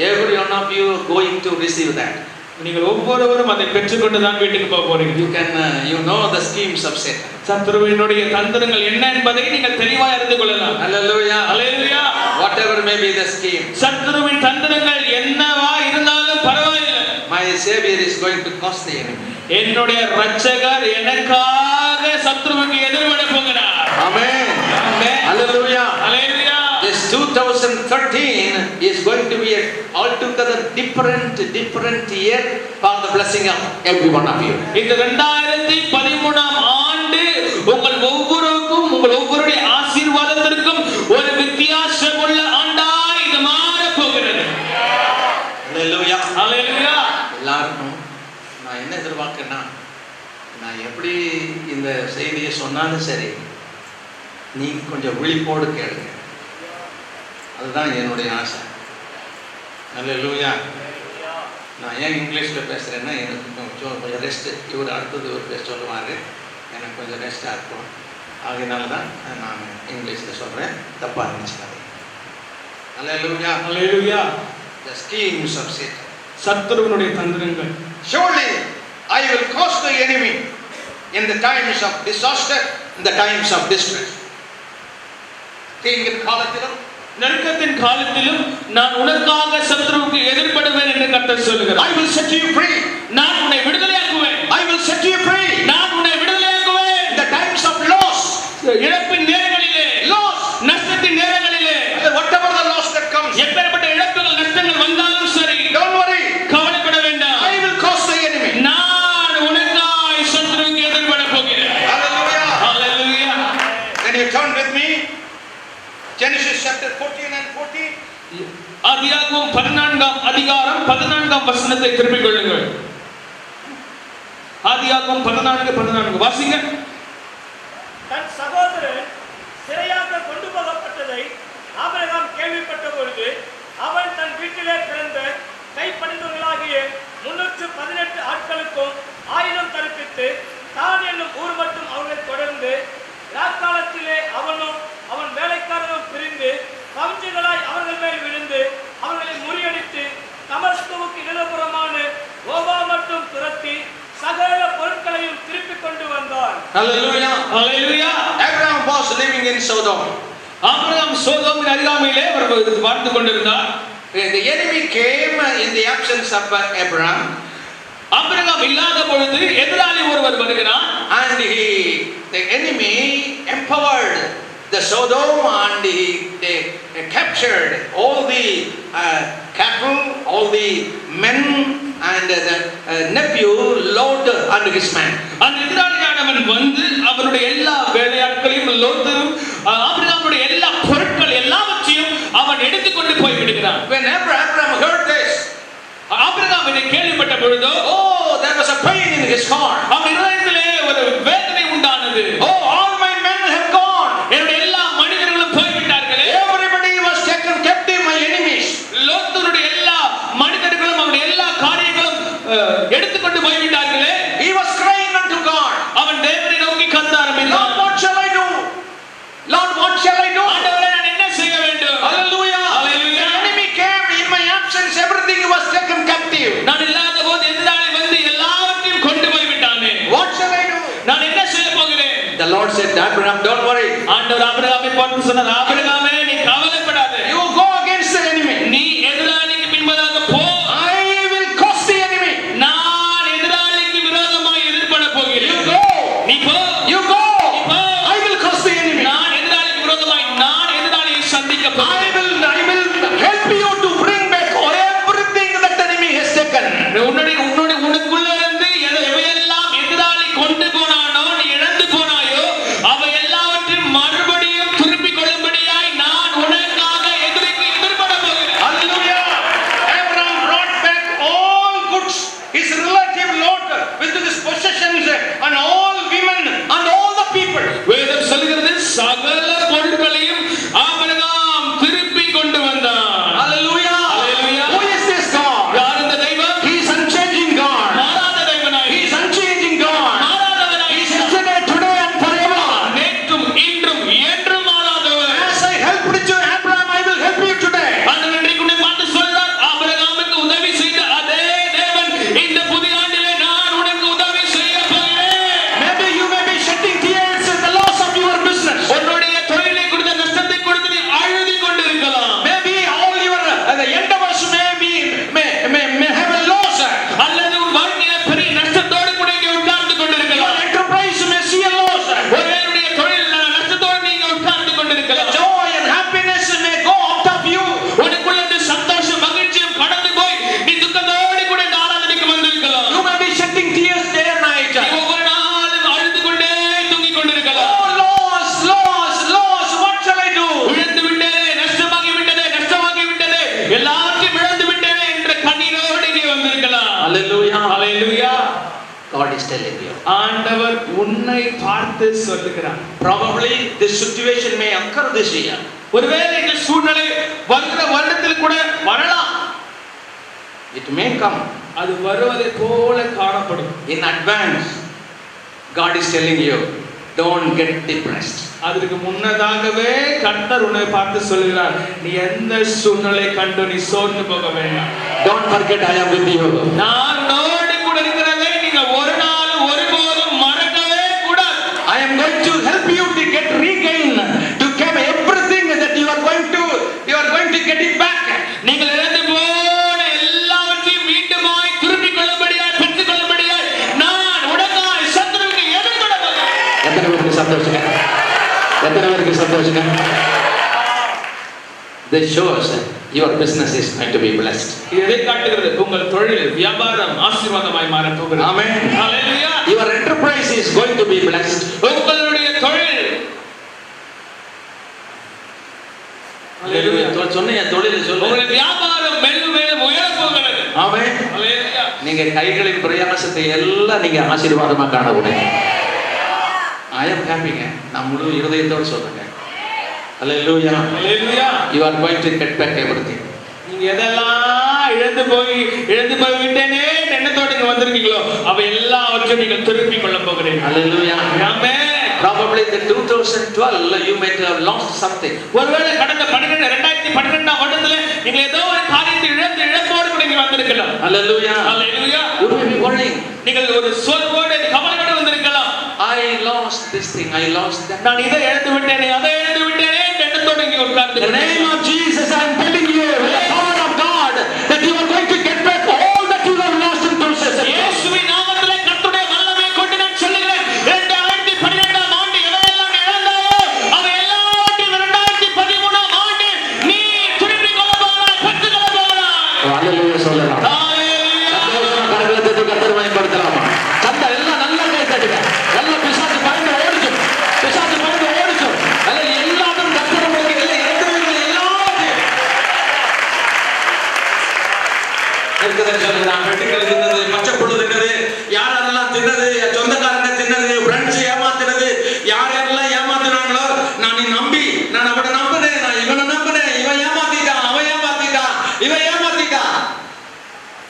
every one of you going to receive that. நீங்கள் ஒவ்வொருவரும் அதை பெற்றுக்கொண்டு தான் வீட்டுக்கு போக போறீங்க. You know the schemes of Satan. சத்துருவினுடைய தந்திரங்கள் என்ன என்பதை நீங்கள் தெளிவாக அறிந்து கொள்ளலாம். Hallelujah. Hallelujah. Whatever may be the scheme, சத்துருவின் தந்திரங்கள் என்னவா இருந்தாலும் பரவாயில்லை. my Savior is going to cost the enemy. என்னுடைய இரட்சகர் எனக்காக சத்துருவுக்கு எதிர்விட போகிறார். Amen. Amen. Hallelujah. Hallelujah. This 2013 is going to be an altogether different year for the blessing of every one of you. இந்த 2013ஆம் ஆண்டு உங்கள் ஒவ்வொருவருக்கும் உங்கள் ஒவ்வொருடைய ஆசீர்வாதத்திற்கும் ஒரு வித்தியாசமுள்ள ஆண்டாய் இது மாற போகிறது. Hallelujah. ஹல்லேலூயா. எல்லாரும் நான் என்ன எதிர்பார்க்கறேன்னா, நான் எப்படி இந்த செய்தியை சொன்னாலும் சரி, நீங்க கொஞ்சம் விழிப்போடு கேளுங்க. அதுதான் என்னுடைய ஆசை. ஹல்லேலூயா. நான் ஏன் இங்கிலீஷில் பேசுகிறேன்னா, எனக்கு கொஞ்சம் ரெஸ்ட்டு. இவர் அடுத்தது ஒரு பேச சொல்லுவார், எனக்கு கொஞ்சம் ரெஸ்ட்டாக இருக்கும். ஆகையினால தான் நான் இங்கிலீஷில் சொல்கிறேன், தப்பாக இருந்துச்சுக்காது. ஹல்லேலூயா. ஹல்லேலூயா. The schemes of Satan. சத்துருவினுடைய தந்திரங்கள். Surely I will cause the enemy in the times of disaster, in the times of distress. தீங்கின் காலத்திலும் நெருக்கத்தின் காலத்திலும் நான் உனக்காக சத்துருவுக்கு எதிர்படுவேன் என்று கர்த்தர் சொல்கிறார். I will set you free. நான் உன்னை விடுதலையாக்குவேன். I will set you free. நான் உன்னை விடுதலையாக்குவேன். In the times of loss, இழப்பின் நேரங்களிலே, loss, நஷ்டத்தின் நேரங்களிலே, whatever the loss that comes, எப்பேற்பட்ட இழப்புகள் நஷ்டங்கள் வந்தாலும் சரி, don't worry. கவலைப்பட வேண்டாம். I will cause the enemy. நான் உனக்காய் சத்துருவுக்கு எதிர்பட போகிறேன். Hallelujah. Hallelujah. Can you turn with me? Genesis chapter 14 and 14. ஆதியாகமம் 14ஆம் அதிகாரம் 14ஆம் வசனத்தை திருப்பிக் கொள்ளுங்கள். ஆதியாகமம் 14:14 வாசிங்க. தன் சகோதரன் சிறையாக கொண்டு போகப்பட்டதை ஆபிரகாம் கேள்விப்பட்ட பொழுது அவன் தன் வீட்டிலே பிறந்த கைப்பணிந்தவர்களாகிய 318 ஆட்களுக்கும் 1000 கற்பித்து தான் என்னும் ஊர் மட்டும் அவர்களை தொடர்ந்து ராக்காலத்திலே அவனும் அவன் வேலைக்காரனும் பிரிந்து கவிஞ்சிகளாய் அவர்கள் மேல் விழுந்து அவர்களை முறியடித்து தமஸ்குவுக்கு இடதுபுறமான ஓவா மட்டும் துரத்தி சகல பொருட்களையும் திருப்பிக் கொண்டு வந்தான். Hallelujah. Hallelujah. Abraham was living in Sodom. Abraham சோதோமின் அருகாமையிலே வாழ்ந்து கொண்டிருந்தார். The enemy came in the absence of Abraham. Abraham இல்லாத பொழுது எதிராளி ஒருவர் வருகிறார். And the enemy empowered the Sodom, and they captured all the cattle, all the men, and the nephew Lot and his man. அந்த எதிராளியானவன் வந்து அவருடைய எல்லா வேலையாட்களையும் லோத்தையும் ஆபிரகாமுடைய எல்லா பொருட்கள் எல்லாவற்றையும் அவன் எடுத்துக்கொண்டு போய் விடுகிறான். When Abraham heard this, Abraham இதை கேள்விப்பட்ட பொழுதோ, oh, there was a pain in his heart. அவன் இதயத்திலே ஒரு வேதனை உண்டானது. Oh, all my men have gone. என்னுடைய எல்லா மனிதர்களும் போய்விட்டார்களே. Everybody was taken captive, my enemies. லோத்துடைய எல்லா மனிதர்களும் அவருடைய எல்லா காரியங்களும் எடுத்துக்கொண்டு போய்விட்டார்களே. He was crying unto God. அவன் தேவனை நோக்கி கத்த ஆரம்பித்தான். Lord, what shall I do? Lord, what shall I do? ஆண்டவரே, நான் என்ன செய்ய வேண்டும்? Hallelujah. Hallelujah. The enemy came in my absence, everything was taken captive. நான் இல்லாத போது எதிராளி வந்து எல்லாவற்றையும் கொண்டு போய்விட்டானே. What shall I do? நான் என்ன செய்ய போகிறேன்? The Lord said, Abraham, don't worry. ஆண்டவர் ஆபிரகாமை பார்த்து சொன்னார், ஆபிரகாமே, நீ கவலைப்படாதே. You go against the enemy. நீ எதிராளிக்கு பின்பதாக போ. I will cause the enemy. நான் எதிராளிக்கு விரோதமாய் எதிர்பட போகிறேன். You go. நீ போ. You go. நீ போ. I will cause the enemy. நான் எதிராளிக்கு விரோதமாய் நான் எதிராளியை சந்திக்க போகிறேன். I will help you to bring back everything that the enemy has taken. உனக்குள்ள இருந்து எவையெல்லாம் எதிராளி கொண்டு போனானோ, நீ இழந்து போனாயோ, அவை எல்லாவற்றையும் மறுபடியும் திருப்பிக் கொள்ளும்படியாய் telling you. ஆண்டவர் உன்னை பார்த்து சொல்லுகிறார். Probably this situation may occur this year. ஒருவேளை இந்த சூழ்நிலை வருகிற வருடத்தில் கூட வரலாம். It may come. அது வருவதை போல காணப்படும். In advance, God is telling you, don't get depressed. அதற்கு முன்னதாகவே கர்த்தர் உன்னை பார்த்து சொல்கிறார், நீ எந்த சூழ்நிலை கண்டு நீ சோர்ந்து போக வேண்டாம். Don't forget I am with you. நான் உன்னோடு கூட இருக்கிறதை நீங்க ஒரு நாள் ஒருபோதும் மறக்கவே கூடாது. I am going to help you to get regain, to get everything that you are going to get it back. நீங்கள் இழந்து போன எல்லாவற்றையும் மீண்டுமாய் திருப்பிக் கொள்ளும்படியாய் பெற்றுக் கொள்ளும்படியாய் நான் உனக்காய் சத்துருவுக்கு எதிர்கொள்ள போகிறேன். எத்தனை பேருக்கு சந்தோஷங்க? This shows your business is going to be blessed. இதை காட்டுகிறது உங்கள் தொழில் வியாபாரம் ஆசீர்வாதமாய் மாறப் போகிறது. Amen. Hallelujah. Your enterprise is going to be blessed. உங்களுடைய தொழில் Hallelujah. சொன்னீங்க தொழில் சொல்லுங்க. உங்களுடைய வியாபாரம் மேலும் மேலும் உயரப் போகிறது. Amen. Hallelujah. நீங்க கைகளின் பிரயாசத்தை எல்லாம் நீங்க ஆசீர்வாதமா காணக்கூடிய. I am happyங்க. நான் முழு இருதயத்தோட சொல்றேன். Hallelujah. Hallelujah. You are going to get back everything. நீங்க எதெல்லாம் இழந்து போய் விட்டேனே எண்ணத்தோடு இங்க வந்திருக்கீங்களோ அவை எல்லாவற்றையும் நீங்கள் திருப்பிக் கொள்ள போகிறீர்கள். Hallelujah. Amen. Probably the 2012 you might have lost something. ஒருவேளை கடந்த 2012 வருடத்துல நீங்க ஏதோ ஒரு காரியத்தை இழப்போடு கூட இங்க வந்திருக்கலாம். Hallelujah. Hallelujah. You may be worrying. நீங்கள் ஒரு சோர்வோடு கவலையோடு வந்திருக்கலாம். I lost this thing, I lost that. நான் இதை இழந்து விட்டேனே அதை இழந்து விட்டேனே எண்ணத்தோடு இங்க உட்கார்ந்து. In the name of Jesus I am telling you with the power of God that you are going to get back all that you have lost in 2012. இயேசுவின் நாமத்திலே கர்த்தருடைய வல்லமை கொண்டு நான் சொல்லுகிறேன் 2012 ஆம் ஆண்டு எதையெல்லாம் இழந்தாயோ அவை எல்லாவற்றையும் 2013 ஆம் ஆண்டு நீ திருப்பிக் கொள்ள போகிறாய், பெற்றுக் கொள்ள போகிறாய். Hallelujah சொல்லலாம். கர்த்தர் பயன்படுத்தலாமா? சந்த எல்லாம் நல்லா கை தட்டுங்க. நல்ல பிசாசு பயந்து ஓடிச்சு. அல்ல எல்லாரும் கர்த்தர் உங்களுக்கு எல்லாம் எடுத்துவீங்க எல்லாத்தையும். இருக்குதுன்னு சொல்லுறான். வெட்டுக்கள் தின்னது, பச்சைப்புழு தின்னது, யாரெல்லாம் தின்னது, சொந்தக்காரங்க தின்னது, ஃப்ரெண்ட்ஸ் ஏமாத்தினது, யாரெல்லாம் ஏமாத்தினாங்களோ நான் நம்பி நான் அவனை நம்பினேன், நான் இவனை நம்பினேன், இவன் ஏமாத்திட்டான், அவன் ஏமாத்திட்டான், இவன் ஏமாத்திட்டான்.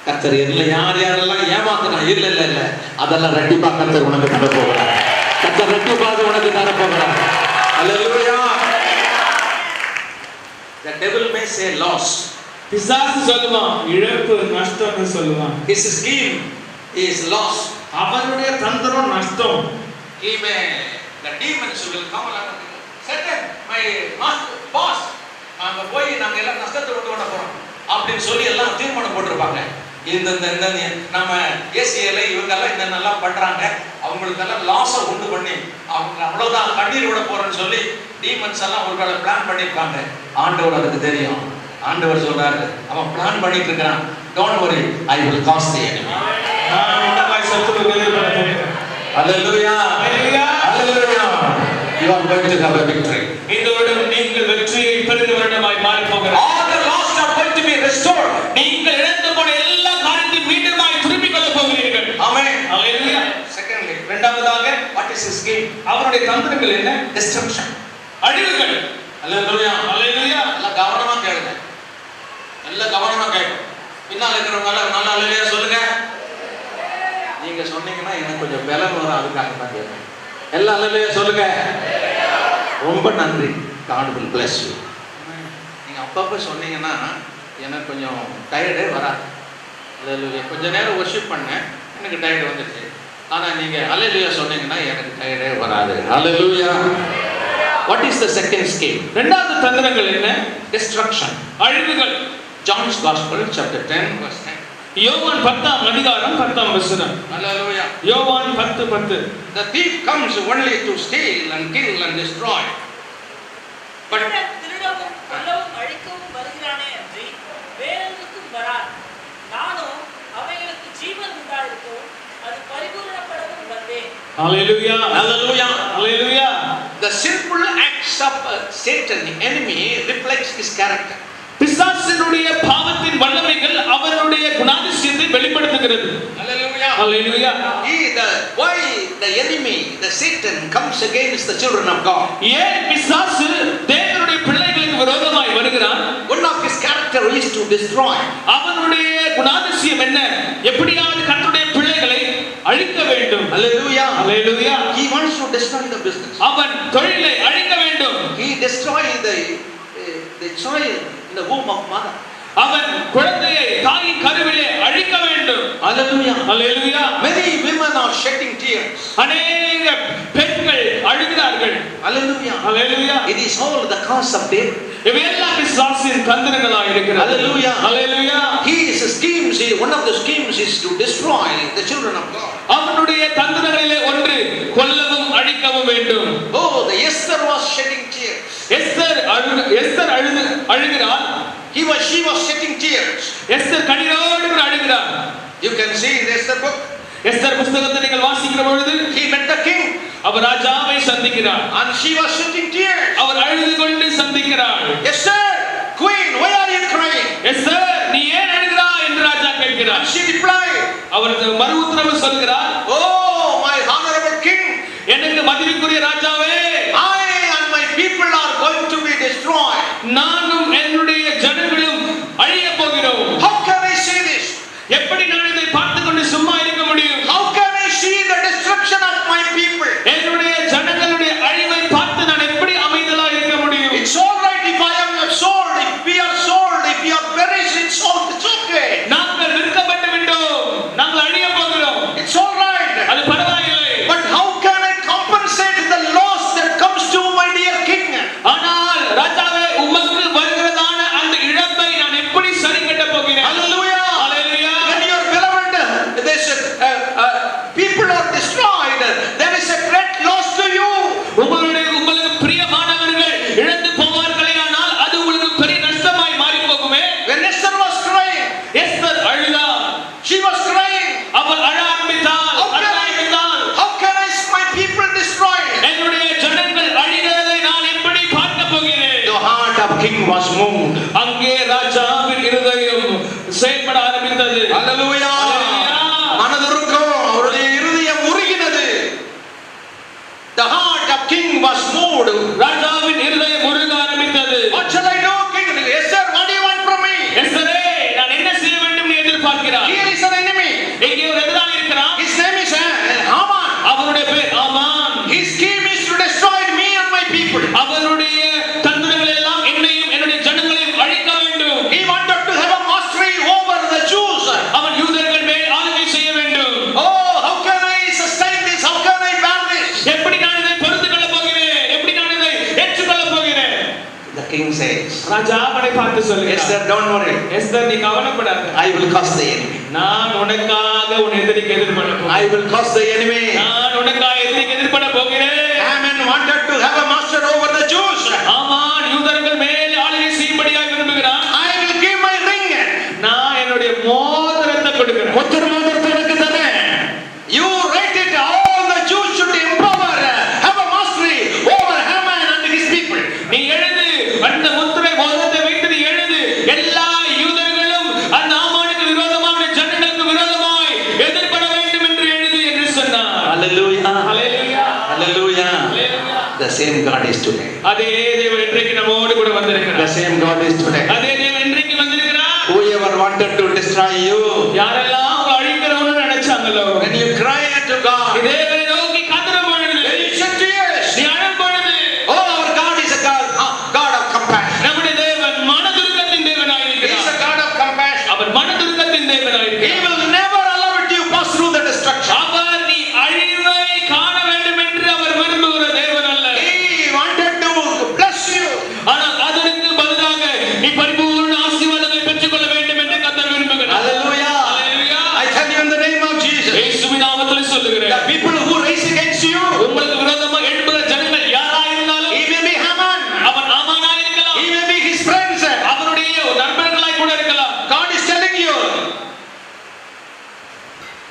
கர்த்தர் யாரெல்லாம் ஏமாத்தினா இல்ல அதெல்லாம் ரெட்டிப்பா கர்த்தர் உனக்கு தர போகிறார். கர்த்தர் ரெட்டிப்பாக உனக்கு தர போகிறார். Hallelujah. The devil may say loss. பிசாசு சொல்லுவான் இழப்பு நஷ்டம்னு சொல்லுவான். His scheme is loss. அவனுடைய தந்திரம் நஷ்டம். He may, the demons will come along and Satan, my master, boss, நாங்க போய் நாங்க எல்லாம் நஷ்டத்தை கொண்டு வர போறோம் அப்படின்னு சொல்லி எல்லாம் தீர்மானம் போட்டிருப்பாங்க. இந்த நம்ம ஏசியல இவங்க எல்லாம் இந்த நல்லா பண்றாங்க, அவங்களுக்கு எல்லாம் லாஸை உண்டு பண்ணி அவங்க அவ்வளவுதான் கண்ணீர் விட போறேன்னு சொல்லி டீமன்ஸ் எல்லாம் ஒரு பிளான் பண்ணிருக்காங்க. ஆண்டவர் அதுக்கு தெரியும். ஆண்டவர் சொல்றாரு அவன் பிளான் பண்ணிட்டு இருக்கிறான். Don't worry, I will cause the enemy. Hallelujah. Hallelujah. You are going to have a victory. இந்த வருடம் நீங்கள் வெற்றியை பெறுகிற வருடமாய் மாறப் போகிறீர்கள். All the lost are going to be restored. நீங்கள் இழந்து போன எல்லா காரியத்தையும் மீண்டுமாய் திருப்பிக் கொள்ள போகிறீர்கள். Amen. Hallelujah. Secondly, இரண்டாவதாக what is his scheme? அவருடைய தந்திரங்கள் என்ன? Destruction. அழிவுகள். Hallelujah. Hallelujah. நல்லா கவனமா கேளுங்க. நல்லா கவனமா கேளுங்க. பின்னால இருக்கிறவங்க எல்லாம் நல்லா அல்லேலூயா சொல்லுங்க. நீங்க சொன்னீங்கன்னா எனக்கு கொஞ்சம் பலம் வரும், அதுக்காக தான் கேட்கிறேன். எல்லாம் அல்லேலூயா சொல்லுங்க. ரொம்ப நன்றி. God will bless you. நீங்க அப்பப்ப சொன்னீங்கன்னா எனக்கு கொஞ்சம் டயர்டே வராது. அல்லேலூயா. கொஞ்ச நேரம் வொர்ஷிப் பண்ணேன், எனக்கு டயர்ட் வந்துருச்சு. ஆனா நீங்க அல்லேலூயா சொன்னீங்கன்னா எனக்கு டயர்டே வராது. அல்லேலூயா. What is the second scheme? இரண்டாவது தந்திரங்கள் என்ன? Destruction. அழிவுகள். John's Gospel chapter 10 verse 10. யோவான் 10ஆம் அதிகாரம் 10ஆம் வசனம். Hallelujah. யோவான் 10:10. The thief comes only to steal and kill and destroy. But திருடவும் கொல்லவும் அழிக்கவும் வருகிறானே அன்றி வேறொன்றுக்கும் வரான். நானும் அவைகளுக்கு ஜீவன் உண்டாயிருக்கும், அது பரிபூரணப்படவும் வந்தேன். Hallelujah. Hallelujah. Hallelujah. The sinful acts of Satan, the enemy, reflects his character. பிசாசினுடைய பாவத்தின் வல்லமைகள் அவருடைய குணாதிசயத்தை வெளிப்படுத்துகிறது. Hallelujah. Hallelujah. Why the enemy, the Satan comes against the children of God? ஏன் பிசாசு தேவனுடைய பிள்ளைகளுக்கு விரோதமாய் வருகிறான்? One of his character is to destroy. அவனுடைய குணாதிசயம் என்ன? எப்படியாவது கர்த்தருடைய பிள்ளைகளை அழிக்க வேண்டும். Hallelujah. Hallelujah. He wants to destroy the business. அவன் தொழிலை அழிக்க வேண்டும். He destroy the child in the womb of mother. அவன் குழந்தையை தாயின் கருவிலே அழிக்க வேண்டும். Hallelujah. Hallelujah. Many women are shedding tears. அநேக பெண்கள் அழுகிறார்கள். Hallelujah. Hallelujah. It is all the cause of death. இவையெல்லாம் பிசாசின் தந்திரங்களாய் இருக்கிறது. Hallelujah. Hallelujah. One of the schemes is to destroy the children of God. அவனுடைய தந்திரங்களிலே ஒன்று கொல்லவும் அழிக்கவும் வேண்டும். Oh, the Esther was shedding tears. Esther அழுகிறாள். She was shedding tears. Esther கண்ணீரோடு அழுகிறாள். You can see in the Esther book. Esther புத்தகத்தை நீங்கள் வாசிக்கிற பொழுது He met the king. அவர் ராஜாவை சந்திக்கிறார். And she was shedding tears. அவர் அழுது கொண்டு சந்திக்கிறார். Esther, queen, why are you crying? Esther நீ ஏன் அழுகிறாய் என்று ராஜா கேட்கிறார். And she replied, அவர் மறு உத்தரவு சொல்கிறார். oh, my honorable king, எனக்கு மதிப்புக்குரிய ராஜாவே, I and my people are going to be destroyed. நானும் என்னுடைய ஜனங்களும் அழிய போகிறோம். How can I say this? எப்படி நான் இதை பார்த்து கொண்டு சும்மா இருக்க முடியும்? How can I see the destruction of my people? என்னுடைய ஜனங்களுடைய அழிவை பார்த்து நான் எப்படி அமைதலாக இருக்க முடியும்? It's all right if I am sold, if we are sold, if we are perished, it's all, it's okay. நாங்கள் விற்கப்பட்டு விட்டோம், நாங்கள் அழிய போகிறோம். It's all right. அது பரவாயில்லை. But how can I compensate the loss that comes to my dear king? ஆனால் ராஜாவே உமக்கு வருகிறதான அந்த இழப்பை நான் எப்படி சரி கட்ட போகிறேன்? Hallelujah. Hallelujah. When your beloved people are destroyed, there is a great loss to you. உங்களுக்கு பிரியமானவர்கள் இழந்து போவார்களேயானால் அது உங்களுக்கு பெரிய நஷ்டமாய் மாறி போகுமே. When Esther was crying, Esther அழுதாள். she was crying. அவள் அழ ஆரம்பித்தாள். How can I see my people destroyed? என்னுடைய ஜனங்கள் அழிகிறதை நான் எப்படி பார்க்க போகிறேன்? The heart of king was moved. அங்கே ராஜாவின் இருதயம் செயல்பட ஆரம்பித்தது. Hallelujah. மனதுருக்கம் அவருடைய இருதயம் உருகினது. The heart of king was moved. ராஜாவின் இருதயம் உருக ஆரம்பித்தது. What shall I do, king? Esther, what do you want from me? எஸ்தரே நான் என்ன செய்ய வேண்டும் நீ எதிர்பார்க்கிறாய்? Here is an enemy. இங்கே ஒரு எதிராளி இருக்கிறான். His name is Haman. அவனுடைய பேர் ஆமான். His scheme is to destroy me and my people. அவனுடைய தந்திரங்கள் எல்லாம் என்னையும் என்னுடைய ஜனங்களையும் அழிக்க வேண்டும். He wanted to have a mastery over the Jews. அவன் யூதர்கள் மேல் ஆளுகை செய்ய வேண்டும். Oh, how can I sustain this? How can I bear this? எப்படி நான் இதை பொறுத்துக் கொள்ள போகிறேன்? எப்படி நான் இதை ஏற்றுக்கொள்ள போகிறேன்? The king says, ராஜா அவனை பார்த்து சொல்கிறார். Esther, don't worry. எஸ்தர் நீ கவலைப்படாத. I will cause the enemy. நான் உனக்காக உன் எதிரிக்கு எதிர்பட போகிறேன். I will cause the enemy. நான் உனக்காக எதிரிக்கு எதிர்பட போகிறேன். Haman wanted to have a master over the Jews. ஆமான் யூதர்கள் மேல் ஆளுகை செய்யும்படியாக விரும்புகிறான். I will give my ring. நான் என்னுடைய மோதிரத்தை கொடுக்கிறேன். முத்திர மோதிரத்தை எனக்கு தானே. You write it. All the Jews should empower, have a mastery over Haman and his people. நீ எழுது அந்த முத்திரை மோதிரத்தை வைத்து நீ எழுது. எல்லா யூதர்களும் அந்த ஆமானுக்கு விரோதமாக ஜனங்களுக்கு விரோதமாய் எதிர்பட வேண்டும் என்று எழுது என்று சொன்னார். Hallelujah. Hallelujah. Hallelujah. Hallelujah. The same God is today. அதே தேவன் இன்றைக்கு நம்மோடு கூட The வந்திருக்கிறார். same God is today. அதே தேவன் இன்றைக்கு வந்திருக்கிறார். Whoever wanted to destroy you, யாரெல்லாம் உங்களை அழிக்கிறவன்னு நினைச்சாங்களோ, when you cry unto God, தேவனை நோக்கி கதறும் பொழுது, when you shed tears, நீ அழும் பொழுது, oh, our God is a God of compassion. நம்முடைய தேவன் மனதுருக்கத்தின் தேவனாய் He is இருக்கிறார். a God of compassion. அவர் மனதுருக்கத்தின் தேவனாய் He இருக்கிறார். will never allow it you pass through the destruction. அவர் நீ அழிவை காண வேண்டும் என்று அவர் விரும்புகிற தேவன் அல்ல. He wanted to bless you. ஆனால் அதற்கு பதிலாக நீ பரிபூர்ண ஆசீர்வாதங்களை பெற்றுக்கொள்ள வேண்டும் என்று கர்த்தர் விரும்புகிறார். Hallelujah. Hallelujah. I tell you in the name of Jesus, இயேசுவின் நாமத்தில் சொல்லுகிறேன். the people who raise against you, உங்களுக்கு விரோதமாக எழும்புகிற ஜனங்கள் யாராயிருந்தாலும், he may be Haman, அவன் ஆமானாய் இருக்கலாம், he may be his friends. அவருடைய நண்பர்களாய் கூட இருக்கலாம். God is telling you,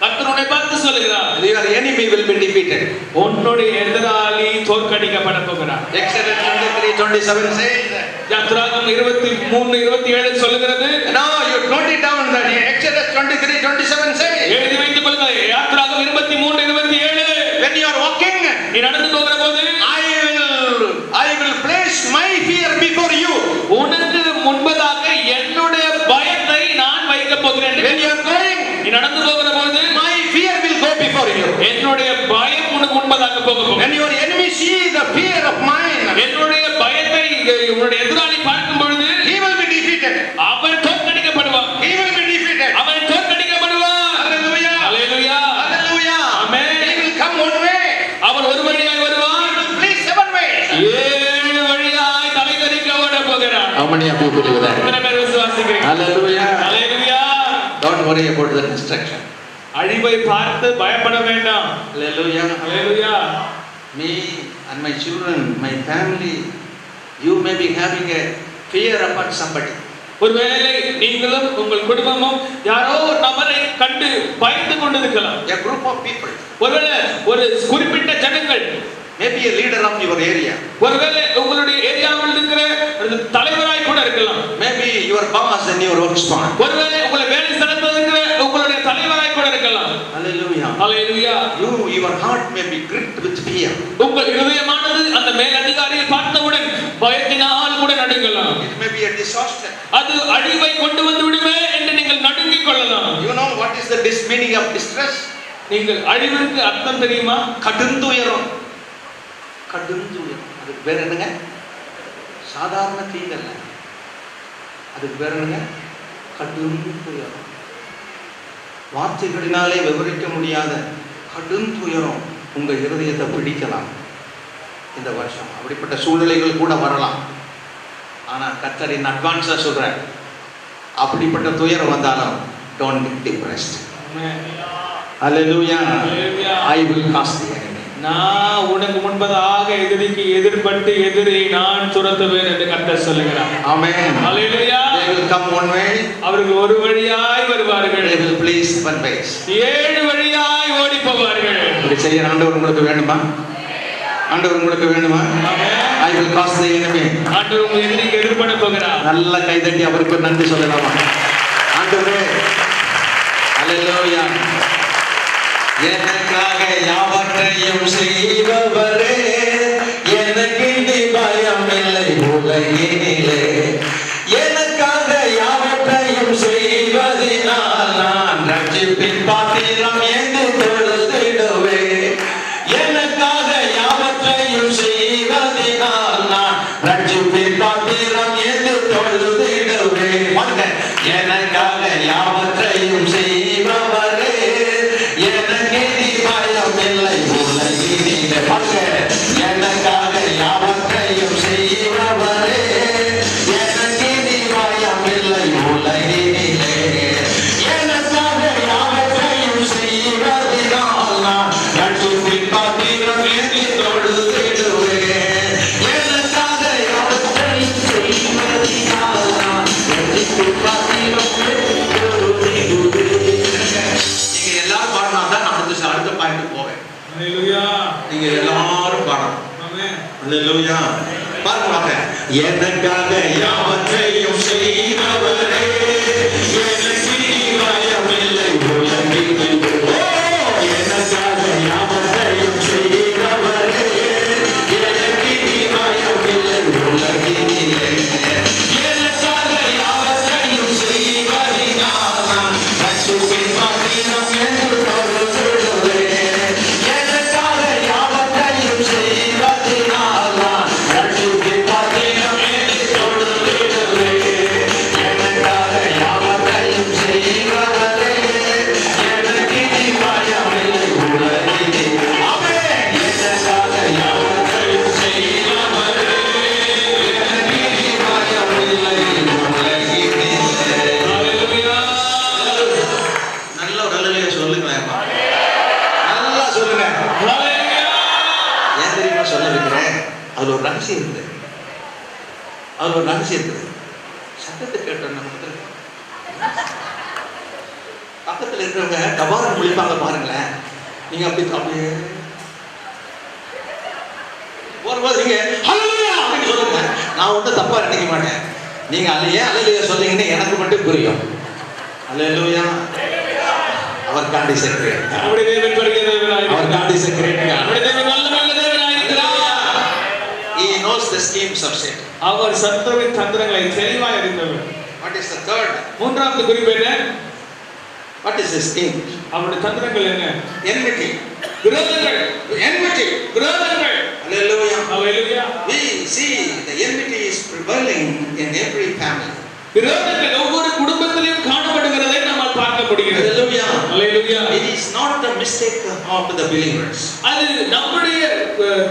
கர்த்தர் உன்னை பார்த்து சொல்லுகிறார். your enemy will be defeated. defeated. உன்னுடைய எதிராளி தோற்கடிக்கப்பட போகிறார். Exodus 23:27 says that. யாத்திராகமம் 23:27 சொல்லுகிறது. No, you note it down that Exodus 23:27 says. எழுதி வைத்துக் கொள்ளுங்கள். யாத்திராகமம் 23:27. When you are walking, நீ நடந்து போகிற போது I will place my fear before you. உனக்கு முன்பதாக என்னுடைய பயத்தை நான் வைக்க போகிறேன். When you are going, நீ நடந்து போகிற போது my fear will go before you. என்னுடைய பயம் உனக்கு முன்பதாக போக போகும். When your enemy see the fear of mine, என்னுடைய பயத்தை உன்னுடைய எதிராளி பார்க்கும் பொழுது he will be defeated. அவன் தோற்கடிக்கப்படுவான். He will be defeated. அவன் தோற்கடிக்கப்படுவான். Hallelujah. Hallelujah. Hallelujah. Amen. He will come one way. அவன் ஒரு வழியாய் வருவான். He will flee 7 ways. 7 வழியாய் தலைகறிக்க ஓட போகிறான். How many of you believe that? எத்தனை பேர் விசுவாசிக்கிறீங்க? Hallelujah. Hallelujah. Don't worry about the destruction. அழிவை பார்த்து பயப்பட வேண்டாம். Hallelujah. Hallelujah. Me and my children, my family, you may be having a fear about somebody. ஒருவேளை நீங்களும் உங்கள் குடும்பமும் யாரோ ஒரு நபரை கண்டு பயந்து கொண்டிருக்கலாம். A group of people, ஒருவேளை ஒரு குறிப்பிட்ட ஜனங்கள், maybe a leader of your area, ஒருவேளை உங்களுடைய ஏரியாவில் இருக்கிற ஒரு தலைவராய் கூட இருக்கலாம். maybe your boss in your work spot. ஒருவேளை உங்களை வேலை ஸ்தலத்தில் இருக்கிற உங்களுடைய தலைவராய் கூட இருக்கலாம். Hallelujah. Hallelujah. Your heart may be gripped with fear. உங்கள் இதயமானது அந்த மேல் அதிகாரியை பார்த்தவுடன் பயத்தினால் கூட நடுங்கலாம். It may be a disaster. அது அழிவை கொண்டு வந்து விடுமே என்று நீங்கள் நடுங்கிக் கொள்ளலாம். You know what is the meaning of distress? நீங்கள் அழிவிற்கு அர்த்தம் தெரியுமா? கடுந்துயரம். கடுந்துயரம். அதுக்கு பேர் என்னங்க? சாதாரண தீங்கல்ல. அதுக்கு பேர் என்னங்க? கடுந்துயரம். வார்த்தைகளினாலே விவரிக்க முடியாத கடுந்துயரம் உங்க இருதயத்தை பிடிக்கலாம் இந்த வருஷம். அப்படிப்பட்ட சூழ்நிலைகள் கூட வரலாம். ஆனா கர்த்தரின் அட்வான்ஸா சொல்றேன், அப்படிப்பட்ட துயரம் வந்தாலும் don't get depressed. Hallelujah. I will cast the enemy. நான் உனக்கு முன்பதாக எதிரிக்கு எதிர்பட்டு எதிரை நான் துரத்துவேன் என்று கர்த்தர் சொல்லுகிறார். Amen. Hallelujah. They will come one way. அவர்கள் ஒரு வழியாய் வருவார்கள். They will flee 7 ways. 7 வழியாய் ஓடி போவார்கள். இப்படி செய்ய ஆண்டவர் உங்களுக்கு வேண்டுமா? ஆண்டவர் உங்களுக்கு வேண்டுமா? I will cast the enemy. ஆண்டவர் உங்கள் எதிரிக்கு எதிர்பட போகிறார். நல்ல கைதட்டி அவருக்கு நன்றி சொல்லலாமா? ஆண்டவரே, ஹalleluya. எனக்காக யாவற்றையும் செய்பவரே, எனக்கு இனி பயம் இல்லை உலகினிலே. எனக்காக யாவற்றையும் செய்வதினால் நான் ரட்சிப்பின் பாத்திரம் என்று தொழுதிடுவேன். எனக்காக யாவற்றையும் செய்வதினால் நான் ரட்சிப்பின் பாத்திரம் என்று தொழுதிடுவேன். எனக்காக யாவற்றையும் செய்பவரே, எனக்கு இனி பயம் இல்லை உலகினிலே. எனக்காக யாவற்றையும் செய்பவரே, எனக்கு இனி பயம் இல்லை உலகினிலே. எனக்காக யாவற்றையும் செய்வதினால் நான் ரட்சிப்பின் பாத்திரம் என்று தொழுதிடுவேன். எனக்காக யாவற்றையும் செய்வதினால் நான் ரட்சிப்பின் பாத்திரம் என்று தொழுதிடுவேன். நீங்க எல்லாரும் பாடினா தான் நான் அடுத்த பாயிண்ட் போவேன். ஹalleluya. நீங்க எல்லாரும் பாடணும். ஆமென். ஹalleluya. பாருங்க, எனக்காக யாவற்றையும் செய்பவரே, எனக்கு இனி பயம் இல்லை உலகினிலே. எனக்காக யாவற்றையும் செய்பவரே, எனக்கு இனி பயம் இல்லை உலகினிலே. எனக்காக யாவற்றையும் செய்வதினால் நான் ரட்சிப்பின் பாத்திரம் என்று தொழுதிடுவேன். எனக்காக யாவற்றையும் செய்வதினால் நான் ரட்சிப்பின் பாத்திரம் என்று தொழுதிடுவேன். எனக்காக யாவற்றையும் செய்பவரே, எனக்கு இனி பயம் இல்லை உலகினிலே. ஆமென். எனக்காக யாவற்றையும் செய்பவரே, எனக்கு இனி பயம் இல்லை உலகினிலே. ஹalleluya. நல்ல ஒரு ஹல்லேலூயா சொல்லுங்களேன். நல்லா சொல்லுங்க. ஹalleluya. ஏன் தெரியுமா சொல்ல வைக்கிறேன்? அதுல ஒரு ரகசியம் இருக்குது. அதுல ஒரு ரகசியம் இருக்குது. சத்தத்தை கேட்டோன்னா பக்கத்துல இருக்கிறவங்க டபாரம் முழிப்பாங்க பாருங்களேன். நீங்க அப்படியே போகும்போது நீங்க ஹல்லேலூயா அப்படின்னு சொல்லுங்க. நான் ஒன்றும் தப்பா நினைக்க மாட்டேன். நீங்க அல்லேலூயா சொன்னீங்கன்னு எனக்கு மட்டும் புரியும். அல்லேலூயா. அவர் காட் இஸ் எ கிரேட். நம்முடைய தேவன் பெரிய தேவனாய் அவர் காட் இஸ் எ கிரேட். நம்முடைய தேவன் வல்லமையுள்ள தேவனாய் இருக்கிறார். He knows the schemes of Satan. அவர் சத்துருவின் தந்திரங்களை தெளிவாய் அறிந்தவர். What is the third? மூன்றாவது குறிப்பு என்ன? What is the scheme? அவருடைய தந்திரங்கள் என்ன? Enmity. விரோதங்கள். Enmity. விரோதங்கள். Hallelujah. Hallelujah. We see the enmity is prevailing in every family. விரோதங்கள் ஒவ்வொரு குடும்பத்திலும் காணப்படுகிறதை நம்மால் பார்க்க முடிகிறது. Hallelujah. Hallelujah. It is not the mistake of the believers. அது நம்முடைய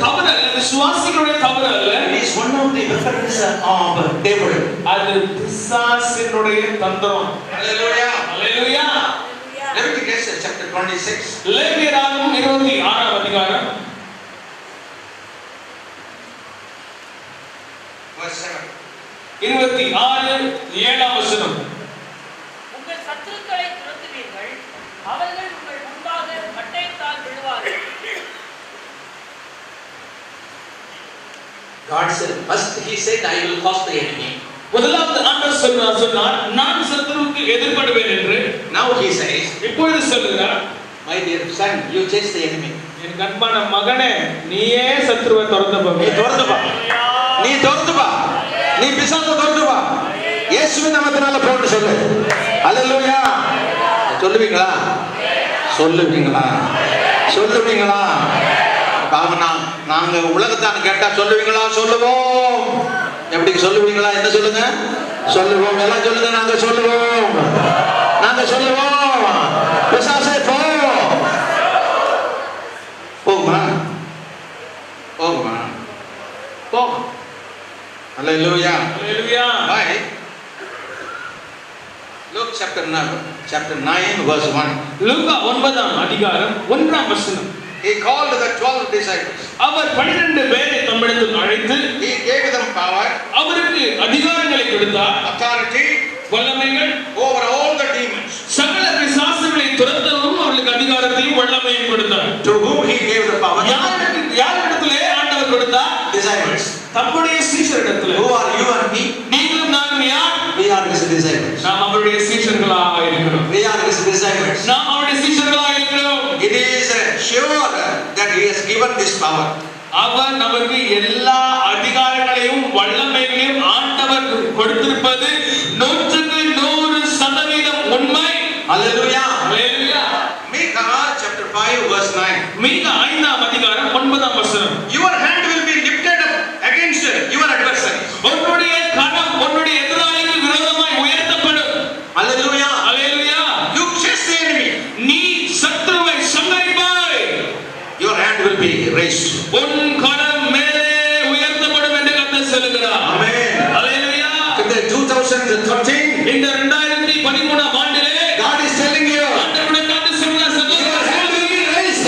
தவறு அல்ல, விசுவாசிகளுடைய தவறு அல்ல. It is one of the weapons of devil. அது பிசாசினுடைய தந்திரம். Hallelujah. Hallelujah. Leviticus chapter 26. லேவியராகமம் 26ஆம் அதிகாரம் verse 7. 26:7 வசனம். உங்கள் சத்துருக்களை துரத்துவீர்கள், அவர்கள் உங்கள் முன்பாக பட்டயத்தால் விழுவார்கள். God said, first he said, I will cause the enemy. முதலாவது ஆண்டவர் சொன்னார், நான் சத்துருவுக்கு எதிர்ப்படுவேன் என்று. Now he says, இப்பொழுது சொல்லுகிறார், my dear son, you chase the enemy. என் அன்பான மகனே, நீயே சத்துருவை துரத்து பா. நீ துரத்து பா. நீ துரத்து பா. நீ பிசாசை துரத்து பா. இயேசுவின் நாமத்தினால போன்னு சொல்லு. ஹல்லேலூயா. சொல்லுவீங்களா? சொல்லுவீங்களா? சொல்லுவீங்களா? நாங்க உலகத்தான் கேட்டா சொல்லுவீங்களா? சொல்லுவோம். எப்படி சொல்லுவீங்களா? என்ன சொல்லுங்க? சொல்லுவோம். எல்லாம் சொல்லுங்க. நாங்க சொல்லுவோம். நாங்க சொல்லுவோம். பிசாசே போ. போகுமா? போகுமா? போகும். Hallelujah. Hallelujah. Why? Luke chapter 9 verse 1. லூக்கா 9ஆம் அதிகாரம் 1ஆம் வசனம். He called the 12 disciples. அவர் 12 பேரை தம்மிடத்தில் அழைத்து He gave them power, அவருக்கு அதிகாரங்களை கொடுத்தார். authority வல்லமைகள் over all the demons. சகல பிசாசுகளை துரத்தவும் அவர்களுக்கு அதிகாரத்தையும் வல்லமையும் கொடுத்தார். To whom he gave the power? யாரிடத்திலே ஆண்டவர் கொடுத்தார்? Disciples. தம்முடைய சீஷரிடத்திலே. Who are you and me? நீங்களும் நானும் யார்? We are his disciples. நாம் அவருடைய சீஷர்களாக இருக்கிறோம். We are his disciples. நாம் அவருடைய சீஷர்களாக இருக்கிறோம். It is sure that he has given this power. அவர் நமக்கு எல்லா அதிகாரங்களையும் வல்லமைகளையும் ஆண்டவர் கொடுத்திருப்பது 100% உண்மை. Hallelujah. Hallelujah. Micah chapter 5 verse 9. மீகா 5ஆம் அதிகாரம் 9ஆம் வசனம். Your hand will be lifted up against your adversary. உன்னுடைய கரம் உன்னுடைய எதிராளிக்கு விரோதமாய் உயர்த்தப்படும். Hallelujah. Hallelujah. You chase the enemy. நீ சத்துருவை சங்கரிப்பாய். Your hand will be raised. உன் கரம் மேலே உயர்த்தப்படும் என்று கர்த்தர் சொல்லுகிறார். Amen. Hallelujah. In the 2013, இந்த 2013ஆம் ஆண்டிலே God is telling you, ஆண்டவருடைய கர்த்தர் சொல்லுகிறார், your hand will be raised.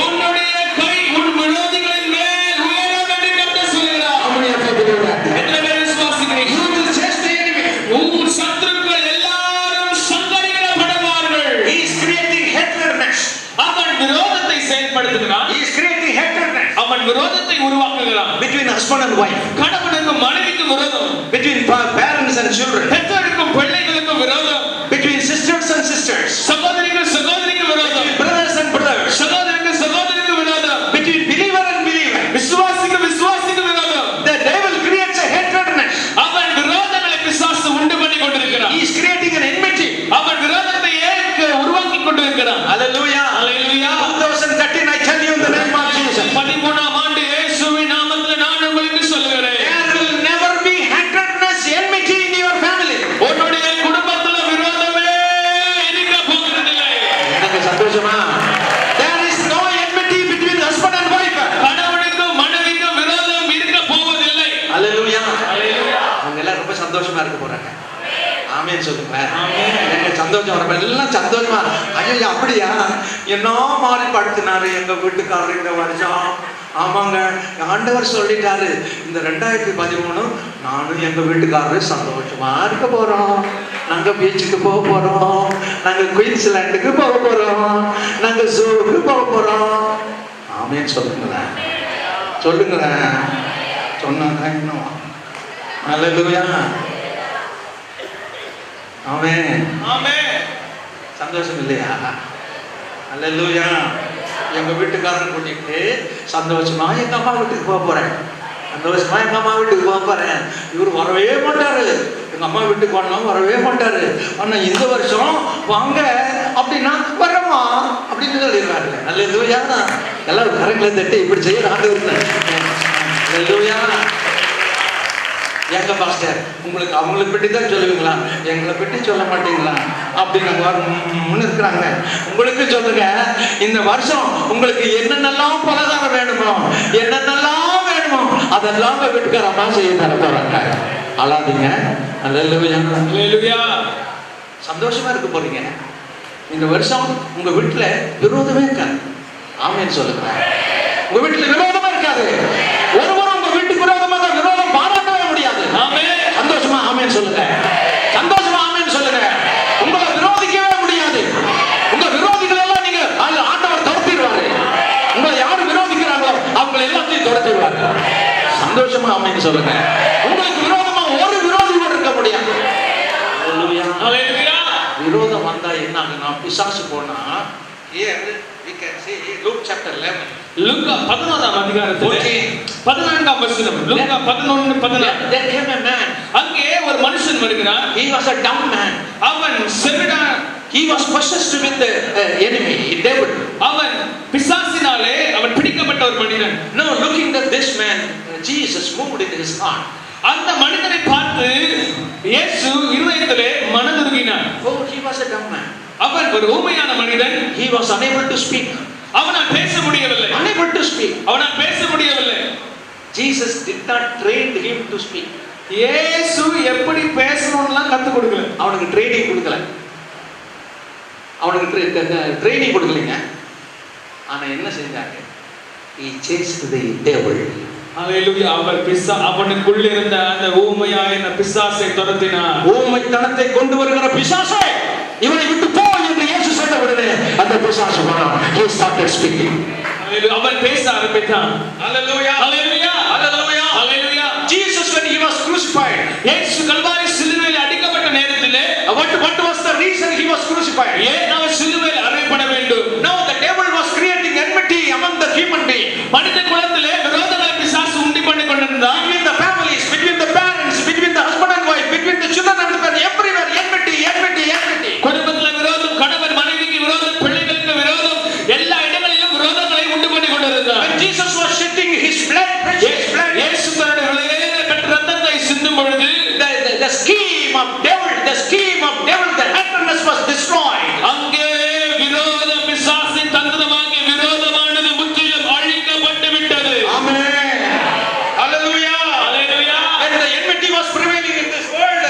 உன்னுடைய கை உன் விரோதிகளின் மேல் உயரும் என்று கர்த்தர் சொல்லுகிறார். How many of you believe that? எத்தனை பேர் விசுவாசிக்கிறீங்க? You will chase the enemy. உன் சத்துருக்கள் எல்லாரும் சங்கரிக்கப்படுவார்கள். He is creating hatredness. அவன் விரோதத்தை செயல்படுத்துகிறான். He is creating hatredness அவன் விரோதத்தை உருவாக்குகிறான். between husband and wife, கணவனுக்கும் மனைவிக்கும் விரோதம், between parents and children, பெற்றோருக்கும் பிள்ளைகளுக்கும் விரோதம், between sisters and sisters, சகோதரிக்கு சகோதரிக்கு விரோதம், brothers and brothers, சகோதரிக்கு சகோதரிக்கு விரோதம், between believer and believer. விசுவாசிக்கு விசுவாசிக்கு விரோதம். The devil creates a hatredness. அவன் விரோதங்களை பிசாசு உண்டு பண்ணி கொண்டிருக்கிறான். He is creating an enmity. அவன் விரோதத்தை உருவாக்கி கொண்டிருக்கிறான். Hallelujah. Hallelujah. 2013, I tell you in the name of Jesus, 13ஆம் ஆண்டு இயேசுவின் நாமத்தில் நான் உங்களுக்கு சொல்லுகிறேன், there will never be hatredness, enmity in your family. உன்னுடைய குடும்பத்துல விரோதமே இருக்க போகிறதில்லை. எனக்கு சந்தோஷமா? There is no enmity between husband and wife. கணவனுக்கும் மனைவிக்கும் விரோதம் இருக்க போவதில்லை. Hallelujah. Hallelujah. அவங்க எல்லாம் ரொம்ப சந்தோஷமா இருக்க போறாங்க. ஆமென் சொல்லுங்க. ஆமென். எனக்கு சந்தோஷம் வரப்ப எல்லாம் சந்தோஷமா. ஐயோ அப்படியா? என்ன மாறி படுத்தினாரு எங்க வீட்டுக்காரர் இந்த வருஷம். ஆமாங்க, ஆண்டவர் சொல்லிட்டாரு இந்த 2013 நானும் எங்க வீட்டுக்காரரு சந்தோஷமா இருக்க போறோம். நாங்க பீச்சுக்கு போக போறோம், நாங்க குயின்ஸ்லாண்டுக்கு போக போறோம், நாங்க ஜூக்கு போக போறோம். ஆமென் சொல்லுங்களேன். சொல்லுங்களேன். சொன்னாதான் இன்னும் அல்லேலூயா. ஆமென். ஆமென். சந்தோஷம் இல்லையா? அல்லேலூயா. எங்க வீட்டுக்காரன் கூட்டிட்டு சந்தோஷமா எங்க அம்மா வீட்டுக்கு போக போறேன், சந்தோஷமா எங்க அம்மா வீட்டுக்கு போக போறேன். இவர் வரவே மாட்டாரு, எங்க அம்மா வீட்டுக்கு வரவே மாட்டாரு. ஆனா இந்த வருஷம் வாங்க அப்படின்னா வரமா அப்படின்னு சொல்லிடுறாரு. அல்லேலூயா. எல்லாரும் கரங்களை தட்டி இப்படி செய்ய ஆண்டவர். அல்லேலூயா. எங்க பாஸ்டர் உங்களுக்கு அவங்களை பற்றி தான் சொல்லுவீங்களா, எங்களை பற்றி சொல்ல மாட்டீங்களா அப்படின்னு முன்னு இருக்கிறாங்க. உங்களுக்கு சொல்லுங்க, இந்த வருஷம் உங்களுக்கு என்னென்னலாம் பலகாரம் வேணுமோ, என்னென்னலாம் வேணுமோ அதெல்லாம் வீட்டுக்காரமா செய்ய தர போறாங்க. அழாதீங்க. அல்லேலூயா. சந்தோஷமா இருக்க போறீங்க. இந்த வருஷம் உங்க வீட்டுல விரோதமே இருக்காது. ஆமென் சொல்லுங்க. உங்க வீட்டுல விரோதமா இருக்காது. ஒருவரும் உங்க வீட்டுக்கு விரோதமாக விரோதம் பாராட்டவே முடியாது. சந்தோஷமா ஆமென் சொல்லுங்க. சந்தோஷமா ஆமென் சொல்லுங்க. உங்களை விரோதிக்கவே முடியாது. உங்க விரோதிகள் எல்லாம் நீங்க ஆண்டவர் துரத்திடுவாரு. உங்களை யாரு விரோதிக்கிறாங்களோ அவங்க எல்லாத்தையும் துரத்திடுவாரு. சந்தோஷமா ஆமென் சொல்லுங்க. உங்களுக்கு விரோதமா ஒரு விரோதி கூட இருக்க முடியாது. விரோதம் வந்தா என்ன ஆகுனா, பிசாசு போனா here we can see Luke chapter 11. லூக்கா 11ஆம் அதிகாரத்திலே 14ஆம் வசனம். லூக்கா 11:14. There came a man. அங்கே ஒரு மனுஷன் வருகிறான். He was a dumb man. அவன் செவிடான். He was possessed with the enemy, devil. அவன் பிசாசினாலே அவன் பிடிக்கப்பட்ட ஒரு மனிதன். Now looking at this man, Jesus moved in his heart. அந்த மனிதனை பார்த்து இயேசு இருதயத்திலே மனதுருகினார். Oh, he was a dumb man. அவன் ஒரு ஊமையான மனிதன். He was unable to speak. அவனால் பேச முடியவில்லை. Unable to speak. அவனால் பேச முடியவில்லை. Jesus did not train him to speak. இயேசு எப்படி பேசணும்லாம் கத்து கொடுக்கல. அவனுக்கு ட்ரைனிங் கொடுக்கல. அவனுக்கு ட்ரைனிங் கொடுக்கலங்க. ஆனா என்ன செஞ்சாங்க? He chased the devil. அல்லேலூயா. அவனுக்குள்ள இருந்த அந்த ஊமையான பிசாசை துரத்தினார். ஊமைத்தனத்தை கொண்டு வருகிற பிசாசே, இவனை விட்டு போ என்று இயேசு சொன்ன உடனே அந்த பிசாசு போனான். He started speaking. அவன் பேச ஆரம்பித்தான். Hallelujah. Hallelujah. Hallelujah. Hallelujah. Jesus when he was crucified. இயேசு கல்வாரி சிலுவையில் அடிக்கப்பட்ட நேரத்திலே What was the reason he was crucified? ஏன் அவர் சிலுவையில் அறையப்பட வேண்டும்? Now the devil was creating enmity among the human beings. மனித குலத்திலே விரோதங்களை பிசாசு உண்டு பண்ணி கொண்டிருந்தான். Between the families, between the parents, between the husband and wife, between the children and the parents, everywhere enmity. குடும்பத்திலே விரோதம், கணவன் மனைவிக்கு விரோதம், பிள்ளைகளுக்கு விரோதம், எல்லா இடங்களிலும் விரோதங்களை உண்டு பண்ணி கொண்டிருந்தான். When Jesus was shedding his blood, precious blood, இயேசு தன்னுடைய விலையேற பெற்ற ரத்தத்தை சிந்தும் பொழுது the scheme of devil, the happiness was destroyed. அங்கே விரோத பிசாசின் தந்திரமாகிய விரோதமானது முற்றிலும் அழிக்கப்பட்டு விட்டது. Amen. Hallelujah. Hallelujah. When the enmity was prevailing in this world,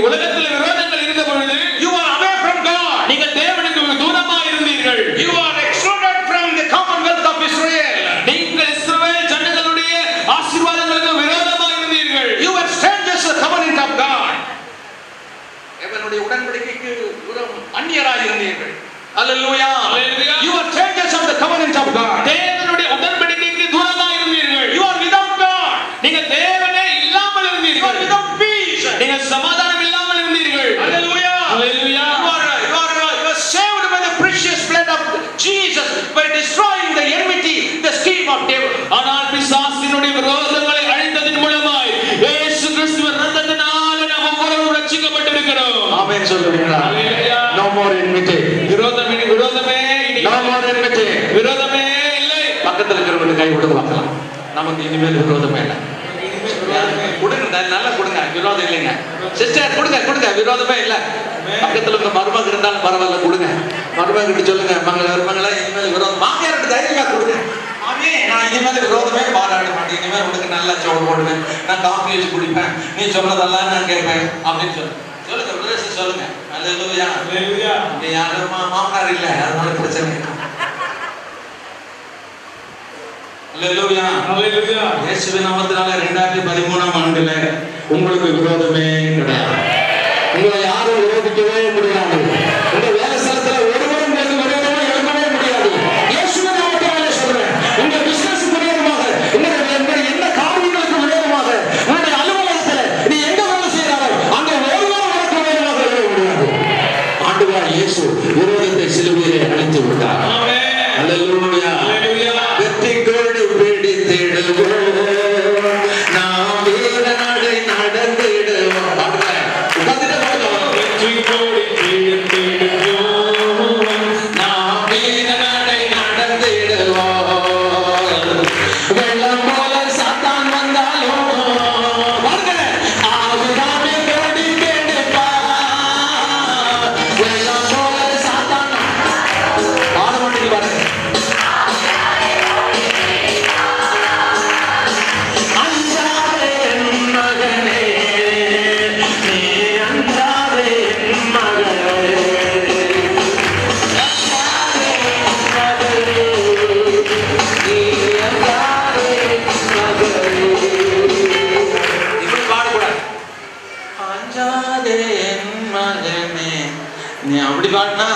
உலகத்தில் விரோதங்கள் இருந்த பொழுது you are away from God. நீங்கள் தேவனுக்கு தூரமாக இருந்தீர்கள். You are excluded from the commonwealth of Israel. நீங்கள் இஸ்ரவேல் ஜனங்களுடைய ஆசீர்வாதங்களுக்கு விரோதமாக இருந்தீர்கள். You were strangers to the covenant of God. தேவனுடைய உடன்படிக்கைக்கு அந்நியராய் இருந்தீர்கள். Hallelujah. Hallelujah. You are strangers of the covenant of God. தேவனுடைய உடன்படிக்கைக்கு தூரமாக இருந்தீர்கள். You are without God. நீங்கள் தேவனே இல்லாமல் You are இருந்தீர்கள். without peace. நீங்கள் சமாதானம் இல்லாமல் இருந்தீர்கள். Hallelujah. Hallelujah. You are saved by the precious blood of Jesus by destroying the enmity, the scheme of devil. ஆனால் பிசாசினுடைய விரோதங்களை அழித்ததன் மூலமாய் இயேசு கிறிஸ்துவின் இரத்தத்தினாலே நாம் ஒவ்வொருவரும் ரட்சிக்கப்பட்டிருக்கிறோம். ஆமென் சொல்லுவீங்களா? Hallelujah. No more enmity. விரோதமே No more enmity. விரோதமே இல்லை. பக்கத்துல இருக்கிறவங்க கை விடுங்க பார்க்கலாம். நமக்கு இனிமேல் விரோதமே இல்லை. கொடுங்க, நல்லா கொடுங்க, விரோதம் இல்லைங்க. சிஸ்டர் கொடுங்க, விரோதமே இல்லை. பக்கத்துல உங்க மருமக இருந்தாலும் பரவாயில்ல, கொடுங்க. மருமகிட்ட சொல்லுங்க, மருமகளா இனிமேல் விரோதம். மாமியார்கிட்ட தைரியமா கொடுங்க. மாமி, நான் இனிமேல் விரோதமே பாராட்ட மாட்டேன். இனிமேல் உனக்கு நல்லா சோறு போடுவேன், நான் காஃபி வச்சு குடிப்பேன், நீ சொன்னதெல்லாம் நான் கேட்பேன் அப்படின்னு சொல்லுங்க. பிரதேசம் சொல்லுங்க. அல்லேலூயா. Hallelujah. இங்க யாரும் மாமனார் இல்லை, அதனால பிரச்சனை இல்லை. அல்லேலூயா. Hallelujah. இயேசுவின் நாமத்தினால 2013ஆம் ஆண்டுல உங்களுக்கு விரோதமே கிடையாது. உங்களை யாரும் விரோதிக்கவே முடியாது. உங்க வேலை ஸ்தலத்துல ஒருவரும் உங்களுக்கு விரோதமா எழுப்பவே முடியாது. இயேசுவின் நாமத்தினால சொல்றேன். உங்க பிசினஸ் விரோதமாக, Hallelujah. Hallelujah. வெற்றி கொடி பிடித்திடுவோம், நாம் வீர நடை நடந்திடுவோம். பாடுங்க, உட்கார்ந்துட்டே பாடுங்க. வெற்றி கொடி பிடித்திடுவோம், நாம் வீர நடை நடந்திடுவோம். வெள்ளம் போல சாத்தான் வந்தாலும் பாடுங்க, ஆவியானே கொடி பிடிப்பார். வெள்ளம் போல சாத்தான் பாட மாட்டீங்க பாருங்க. அஞ்சாதே என் மகனே, நீ அஞ்சாதே என் மகளே. அஞ்சாதே என் மகளே, நீ அஞ்சாதே என் மகளே. இப்படி பாடக்கூடாது. அஞ்சாதே என் மகனே, நீ அப்படி பாடினா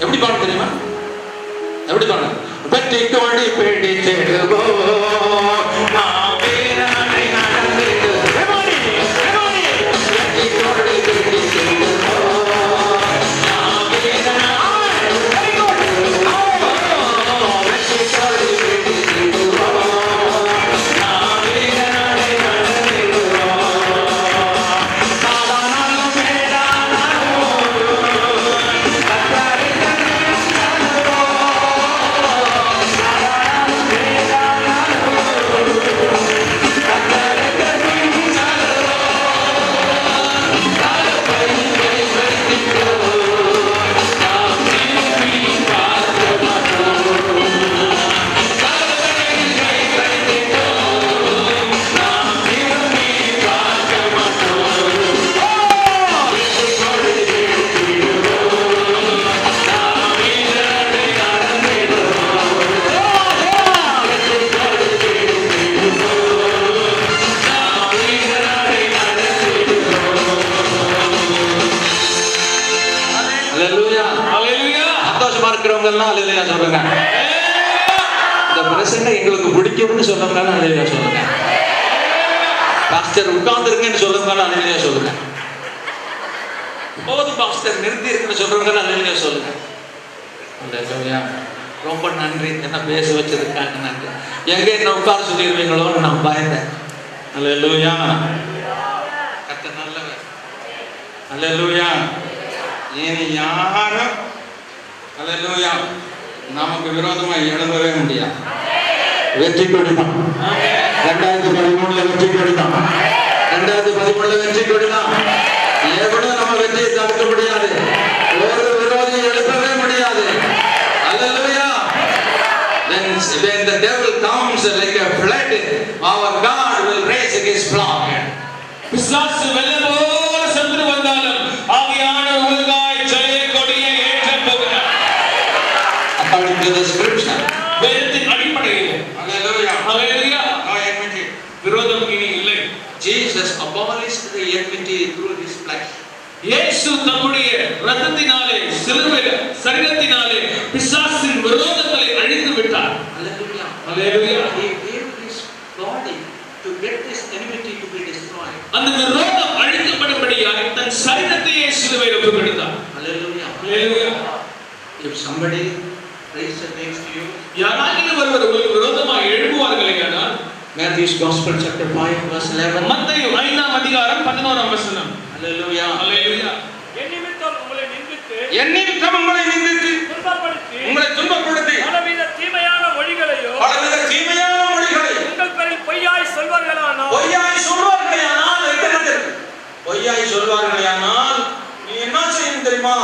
எப்படி பாட தெரியுமா? எப்படி பாட? வெற்றி கொடி பிடித்திடுவோம், நாம் வீரனை நடந்திடுவோம். வெற்றி கொடி பிடித்திடுவோம், நாம் வீரனை வெற்றி கொடி பிடித்திடுவோம், நாம் வீரனை நடந்திடுவோம். சாதாரணம் மேலானாலும் கர்த்தரை Hallelujah. Hallelujah. சந்தோஷமா இருக்கிறவங்க எல்லாம் அல்லேலூயா சொல்லுங்க. இந்த பிரசங்க எங்களுக்கு பிடிக்கும்னு சொல்லுங்க, அல்லேலூயா சொல்லுங்க. பாஸ்டர் உட்கார்ந்திருக்கேன்னு சொல்லுங்க, அல்லேலூயா சொல்லுங்க. போதும் பாஸ்டர் நிறுத்தி இருக்குன்னு சொல்றவங்க அல்லேலூயா சொல்லுங்க. அல்லேலூயா. ரொம்ப நன்றி, என்ன பேச வச்சதுக்காக நன்றி. எங்க என்ன உட்கார சொல்லிடுவீங்களோன்னு நான் பயந்தேன். அல்லேலூயா. கர்த்தர் நல்லவர். அல்லேலூயா. இனி யாரும் அல்லேலூயா நமக்கு விரோதமா எழும்பவே முடியாது. வெற்றி கொடிதான். 2013 வெற்றி கொடிதான். 2013 வெற்றி கொடிதான். எவனும் நம்ம வெற்றியை தடுக்க முடியாது. ஒரு விரோதி எழுப்பவே முடியாது. அல்லேலூயா. When the devil comes like a flood, our God will raise his flock. பிசாசு வெள்ளம் போல சென்று வந்தாலும் ஆவியானவர் உங்களுக்காய் ஜெய கொடியை ஏற்றப் போகிறார். According to the scripture. வேதத்தின் அடிப்படையில் Hallelujah. ஹalleluya No enmity. விரோதம் இனி இல்லை. Jesus abolished the enmity through his flesh. இயேசு தம்முடைய இரத்தத்தினாலே சிலுவையிலே சரீரத்தினாலே பிசாசின் விரோதங்களை அழித்து விட்டார். Hallelujah. Hallelujah. He gave his body to get this enmity to be destroyed. அந்த விரோதம் அழிக்கப்படும்படியாக தன் சரீரத்தையே சிலுவையில் ஒப்புக் கொடுத்தார். Hallelujah. Hallelujah. If somebody raises against you, யாராகிலும் ஒருவர் உங்களுக்கு விரோதமாக எழும்புவார்களேயானால் Matthew's Gospel chapter 5 verse 11. மத்தேயு 5ஆம் அதிகாரம் 11ஆம் வசனம். Hallelujah. ஹalleluya. என் நிமித்தம் உங்களை நிந்தித்து என் நிமித்தம் உங்களை நிந்தித்து துன்பப்படுத்தி உங்களை துன்பப்படுத்தி பலவித தீமையான மொழிகளையோ பலவித தீமையான மொழிகளை உங்கள் பேரில் பொய்யாய் சொல்வார்களானால் பொய்யாய் சொல்வார்களேயானால் இருக்கிறது. பொய்யாய் சொல்வார்களேயானால் நீ என்ன செய்யணும் தெரியுமா?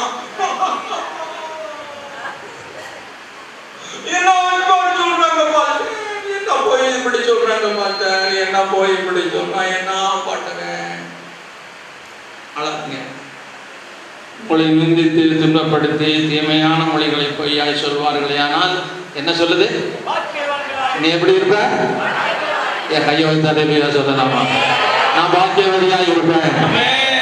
என்ன சொல்றாங்க பாத்து, என்ன போய் இப்படி சொல்றாங்க பாத்து, என்ன போய் இப்படி சொன்னா என்ன பாட்டுவேன். அழகுங்க. உங்களை நிந்தித்து துன்பப்படுத்தி தீமையான மொழிகளை பொய்யாய் சொல்வார்களேயானால் என்ன சொல்லுது? பாக்கியவான்களாய் நீ எப்படி இருப்ப? என் கையை வைத்தாலே சொல்லலாமா? நான் பாக்கியவதியா இருப்பேன்.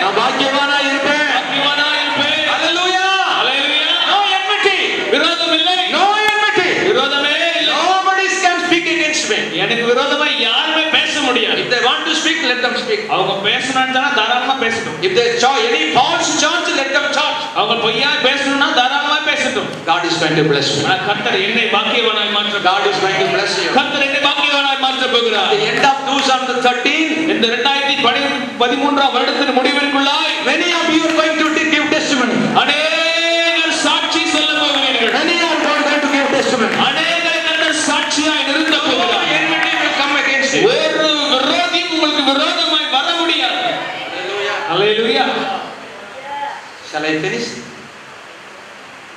நான் பாக்கியவானா இருப்பேன். பாக்கியவானாய் இருப்பேன். Hallelujah. ஹalleluya. No enmity. விரோதம் இல்லை. No enmity. விரோதமே இல்லை. Nobody can speak against me. எனக்கு விரோதமா யாருமே பேச முடியாது. If they want to speak, let them speak. அவங்க பேசணும்னா தாராளமா பேசணும். If they any false church, let them church. அவங்க பொய்யா பேசணும்னா தாராளமா பேசணும். பேசட்டும். God is going to bless me. ஆனா கர்த்தர் என்னை பாக்கியவானாய் மாற்ற God is going to bless you. கர்த்தர் என்னை பாக்கியவானாய் மாற்ற போகிறார். At the end of 2013, இந்த 2013ஆம் வருடத்தின் முடிவிற்குள்ளாய் many of you are going to give testimony. அநேகர் சாட்சி சொல்ல போகிறீர்கள். Many are going to give testimony. அநேகரை கர்த்தர் சாட்சியாய் நிறுத்த போகிறார். No enemy will come against you. ஒரு விரோதி உங்களுக்கு விரோதமாய் வர முடியாது. Hallelujah. Hallelujah. Shall I finish?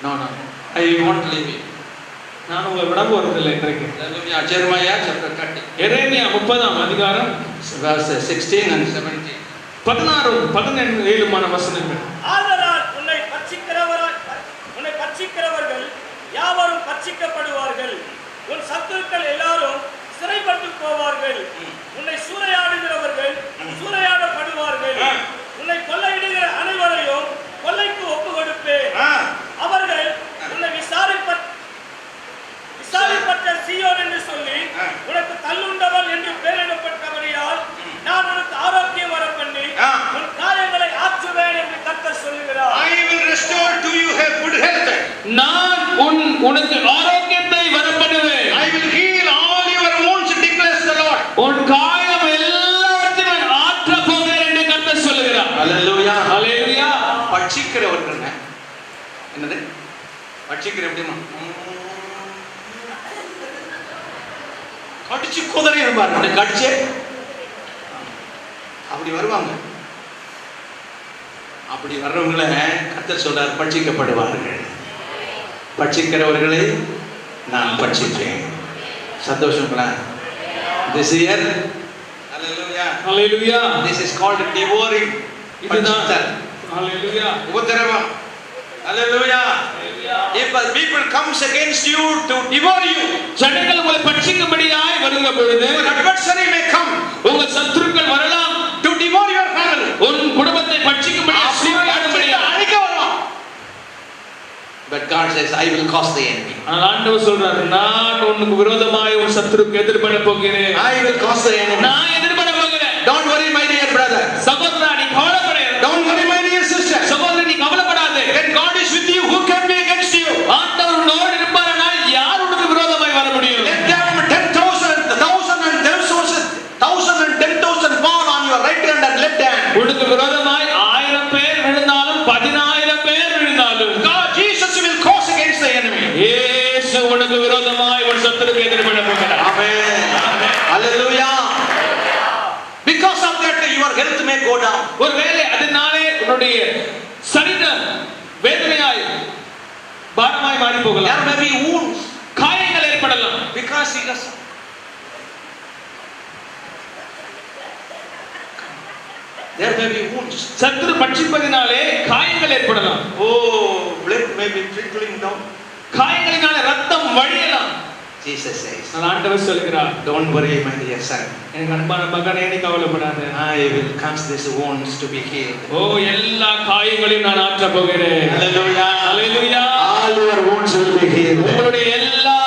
No. I won't leave you. நான் உங்களை விட போறதில்லை இன்றைக்கு. Hallelujah. Jeremiah chapter 30. எரேமியா 30ஆம் அதிகாரம் verses 16 and 17. 16 17 வசனங்கள். ஆதலால் உன்னை பட்சிக்கிறவர்கள் யாவரும் பட்சிக்கப்படுவார்கள். உன் சத்துருக்கள் எல்லாரும் சிறைப்பட்டு போவார்கள். உன்னை சூறையாடுகிறவர்கள் சூறையாடப்படுவார்கள். உன்னை கொள்ளையிடுகிற அனைவரையும் கொள்ளைக்கு ஒப்பு கொடுப்பேன். அவர்கள் உன்னை விசாரிப்பட்ட சீயோன் என்று சொல்லி உனக்கு தள்ளுண்டவள் என்று பெயரிடப்பட்டபடியால் நான் உனக்கு ஆரோக்கியம் வர பண்ணி உன் காயங்களை ஆற்றுவேன் என்று கர்த்தர் சொல்லுகிறார். I will restore to you good health. நான் உனக்கு ஆரோக்கியத்தை வர பண்ணுவேன். I will heal all your wounds, declares the Lord. உன் காயம் எல்லாவற்றையும் ஆற்ற போகிறேன் என்று கர்த்தர் சொல்லுகிறார். Hallelujah. அல்லேலூயா. பட்சிக்கிறவர்கள் என்னது பட்சிக்கிற எப்படிமா கடிச்சு குதிரை இருப்பாரு கடிச்சு அப்படி வருவாங்க. அப்படி வர்றவங்களை கர்த்தர் சொல்றார் பட்சிக்கப்படுவார்கள். பட்சிக்கிறவர்களை நான் பட்சிப்பேன். சந்தோஷங்களா? This year, hallelujah. Hallelujah. This is called devouring. இதுதான் அல்லேலூயா. உபத்திரவம். Hallelujah. If the people comes against you to devour you, ஜனங்கள் உங்களை பட்சிக்கும்படியாய் வருகிற பொழுது your adversary may come உங்கள் சத்துருக்கள் வரலாம் to devour your family. உன் குடும்பத்தை பட்சிக்கும்படியாய் சூறையாடும்படியாய் அழிக்க வரலாம். But God says, I will cause the enemy. ஆனால் ஆண்டவர் சொல்றார், நான் உனக்கு விரோதமாய் ஒரு சத்துருக்கு எதிர்பட போகிறேன். I will cause the enemy. நான் எதிர்பட போகிறேன். Don't worry, my dear brother. சகோதரா, நீ கவலைப்படாதே. Don't worry, my dear sister. சகோதரி, நீ கவலைப்படாதே. When God is with you, who can be against you? ஆண்டவர் உன்னோடு இருப்பாரானால் யார் உனக்கு விரோதமாய் வர முடியும்? Let them 10,000 and 10,000 fall on your right hand and left hand. உனக்கு விரோதமாய் 1000 பேர் விழுந்தாலும் 10000 பேர் விழுந்தாலும் God, Jesus will cause against the enemy. இயேசு உனக்கு விரோதமாய் ஒரு சத்துருக்கு எதிர்பட போகிறார். Amen. Hallelujah. Because of that, your health may go down. ஒருவேளை அதனாலே உன்னுடைய சரீரம் வேதனையாய் பாரமாய் மாறி போகலாம். There may be wounds. காயங்கள் ஏற்படலாம். Because he does. There may be wounds. சத்துரு பட்சிப்பதினாலே காயங்கள் ஏற்படலாம். Oh, blood may be trickling down. காயங்களினாலே ரத்தம் வழியலாம். Jesus says, ஆண்டவர் சொல்கிறார், don't worry, my dear son. என் அன்பான மகனே, நீ கவலைப்படாதே. I will cause these wounds to be healed. ஓ, எல்லா காயங்களையும் நான் ஆற்ற போகிறேன். Hallelujah. Hallelujah. All your wounds will be healed. உங்களுடைய எல்லா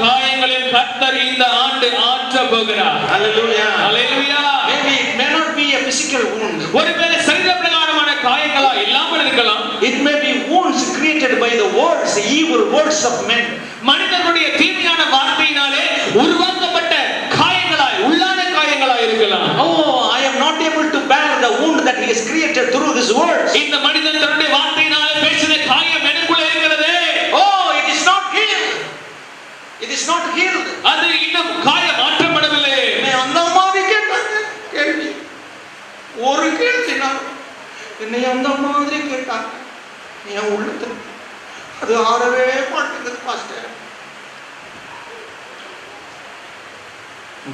காயங்களையும் கர்த்தர் இந்த ஆண்டு ஆற்ற போகிறார். Hallelujah. Hallelujah. Maybe it may not be a physical wound. ஒருவேளை சரீர பிரகாரமான காயங்களா இல்லாமல் இருக்கலாம். It may be wounds created by the words, the evil words of men. மனிதனுடைய தீமையான வார்த்தையினாலே உருவாக்கப்பட்ட காயங்களாய், உள்ளான காயங்களாய் இருக்கலாம். Oh, I am not able to bear the wound that he has created through his words. இந்த மனிதன் தன்னுடைய வார்த்தையினாலே பேசின காயம் எனக்குள்ள இருக்கிறதே. Oh, it is not healed. It is not healed. அது இன்னும் காயம் மாற்றப்படவில்லை. அந்த மாதிரி கேட்டாங்க கேள்வி. ஒரு கேள்வி நான் என்னை அந்த மாதிரி கேட்டாங்க. என் உள்ளத்துல அது ஆறவே மாட்டேங்குது பாஸ்டர்.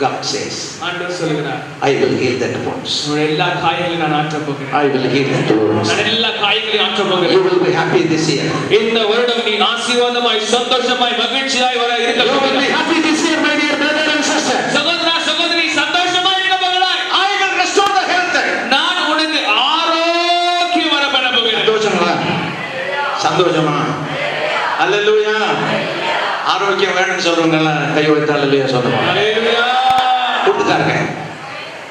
God says, ஆண்டவர் சொல்கிறார், I will heal that wounds. உன்னுடைய எல்லா காயங்களையும் நான் ஆற்ற போகிறேன். I will heal that wounds. நான் எல்லா காயங்களையும் ஆற்ற You போகிறேன். will be happy this year. இந்த வருடம் நீ ஆசீர்வாதமாய், சந்தோஷமாய், மகிழ்ச்சியாய் வர இருக்க You will be போகிறாய். happy this year, my dear brother and sister. சகோதரா, சகோதரி, சந்தோஷமாய் இருக்க போகிறாய். I will restore the health. நான் உனக்கு ஆரோக்கியம் வர பண்ண போகிறேன். சந்தோஷமா? Hallelujah. ஆரோக்கியம் வேணும்னு சொல்றவங்க கை வைத்து அல்லேலூயா சொல்லுங்க. Hallelujah. கொடுத்துட்டாங்க.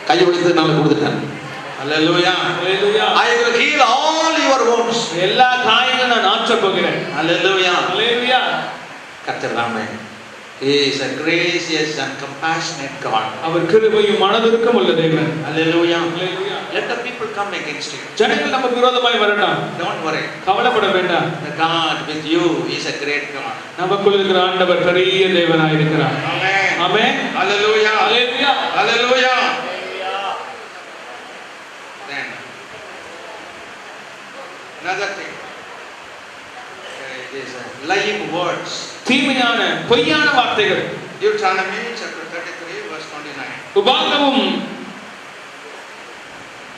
கை வைத்து நல்லா கொடுத்துட்டாங்க. Hallelujah. Hallelujah. I will heal all your your wounds. எல்லா காயங்களும் நான் ஆற்றப் போகிறேன். Hallelujah. ஹalleluya. கர்த்தர் நாமே. He is a gracious and compassionate God. அவர் கிருபையும் மனதுருக்கம் உள்ள தேவன். Hallelujah. Hallelujah. Let the people come against you. ஜனங்கள் நமக்கு விரோதமாய் வரட்டும். Don't worry. கவலைப்பட வேண்டாம். The God with you is a great God. நமக்குள் இருக்கிற ஆண்டவர் பெரிய தேவனாய் இருக்கிறார். Amen. Amen. Hallelujah. Hallelujah. Hallelujah. Then another thing. It is lying words. தீமையான பொய்யான வார்த்தைகள். Deuteronomy chapter 33 verse 29. உபாகமம்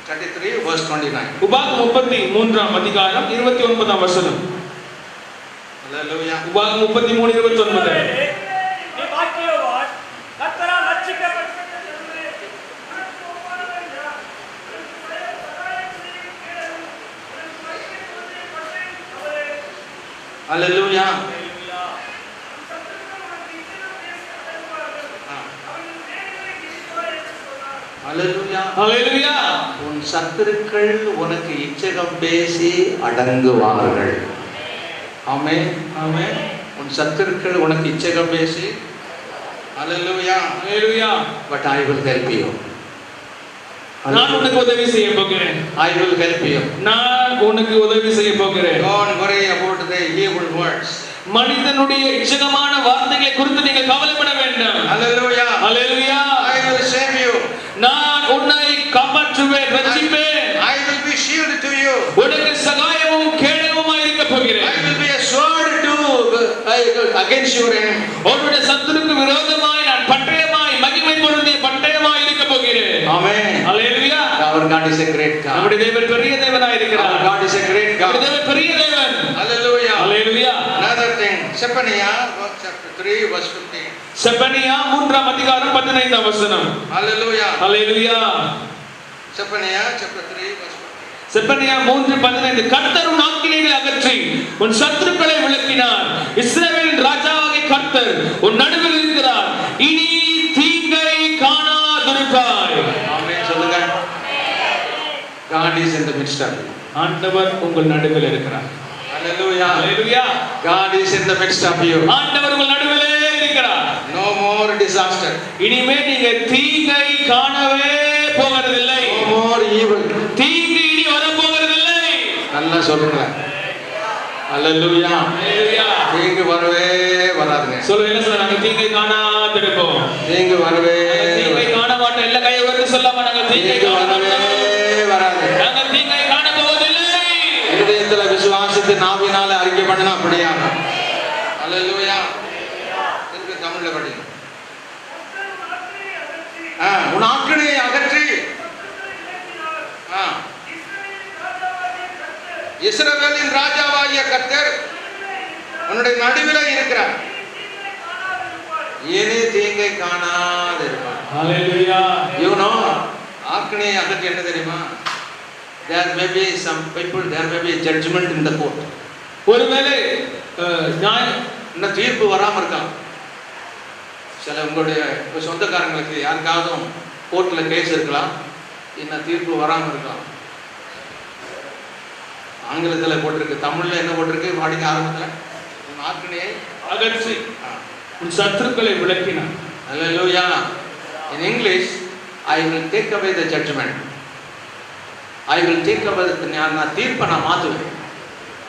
33 verse 29. உபாகமம் 33ஆம் அதிகாரம் 29ஆம் வசனம். Hallelujah. உபாகமம் 33:29. நீ பாக்கியவான், கர்த்தரால் ரட்சிக்கப்பட்ட Hallelujah. Hallelujah. ஹalleluya. உன் சத்துருக்கள் உனக்கு இச்சகம் பேசி அடங்குவார்கள். ஆமென். ஆமென். உன் சத்துருக்கள் உனக்கு இச்சகம் பேசி Hallelujah. Hallelujah. But I will help you. நான் உனக்கு உதவி செய்ய போகிறேன். I will help you. நான் உனக்கு உதவி செய்ய போகிறேன். Don't worry about the evil words. மனிதனுடைய இச்சகமான வார்த்தைகளை குறித்து நீங்க கவலைப்பட வேண்டாம். Hallelujah. Hallelujah. I will save you. நான் உன்னை காப்பாற்றுவேன், ரட்சிப்பேன். I will be shield to you. உனக்கு சகாயமும் கேடகமுமாய் இருக்க போகிறேன். I will be a sword to against your enemy. உன்னுடைய சத்துருக்கு விரோதமாய் நான் பட்டயமாய் மகிமை பொருந்திய பட்டயமாய் இருக்க போகிறேன். Amen. Hallelujah. Our God is a great God. நம்முடைய தேவன் பெரிய தேவனாய் இருக்கிறார். Our God is a great நம்முடைய God. தேவன் பெரிய தேவன். Hallelujah. ஹalleluya. Another thing, Zephaniah chapter 3 verse 15. Zephaniah 3ஆம் அதிகாரம் 15ஆம் வசனம். Hallelujah. ஹalleluya. Zephaniah chapter 3 verse 15. செப்பனியா 3:15 கர்த்தர் உன் ஆக்கினைகளை அகற்றி உன் சத்துருக்களை விலக்கினார். இஸ்ரவேலின் ராஜாவாகிய கர்த்தர் உன் நடுவில் இருக்கிறார். இனி தீங்கை காணாதிருப்பாய். ஆமென் சொல்லுங்க. God is in the midst of you. ஆண்டவர் உங்கள் நடுவில் இருக்கிறார். Hallelujah. Hallelujah. God is in the midst of you. ஆண்டவர் உங்கள் நடுவிலே இருக்கிறார். No more disaster. இனிமே நீங்க தீங்கை காணவே போகிறதில்லை. No more evil. தீங்கு இனி வர போகிறதில்லை. நல்லா சொல்லுங்க. Hallelujah. ஹalleluya. தீங்கு வரவே வராதுங்க. சொல்லுங்க என்ன சொல்ல நாங்க தீங்கை காணாதிருப்போம். தீங்கு வரவே தீங்கை காண மாட்டோம். எல்லா கையை உயர்த்தி சொல்லாம நாங்க தீங்கை தீங்கு காண வரவே மாட்டோம். வராது. நாங்க தீங்கை காண போவதில்லை. இதயத்துல விசுவாசித்து நாவினால அறிக்கை பண்ணினா அப்படியா? Hallelujah. திருப்பி தமிழ்ல படி. உன் ஆக்கினையை அகற்றி இஸ்ரவேலின் ராஜாவாகிய கர்த்தர் உன்னுடைய நடுவிலே இருக்கிறார். இனி தீங்கை காணாது இருப்பார். ஹalleluya. You know, ஆக்கினையை அகற்றி என்ன தெரியுமா? There may be some people, there may be a judgment in the court. ஒருவேளை இன்னும் தீர்ப்பு வராம இருக்கலாம். சில உங்களுடைய சொந்தக்காரங்களுக்கு யாருக்காவது கோர்ட்ல கேஸ் இருக்கலாம், இன்னும் தீர்ப்பு வராம இருக்கலாம். ஆங்கிலத்தில் போட்டிருக்கு, தமிழ்ல என்ன போட்டிருக்கு? வாடிக்கை ஆரம்பத்தில் ஆக்கினையை அகற்றி உன் சத்துருக்களை விலக்கினார். Hallelujah. In English, I will take away the judgment. I will take away நான் தீர்ப்பை நான் மாற்றுவேன்.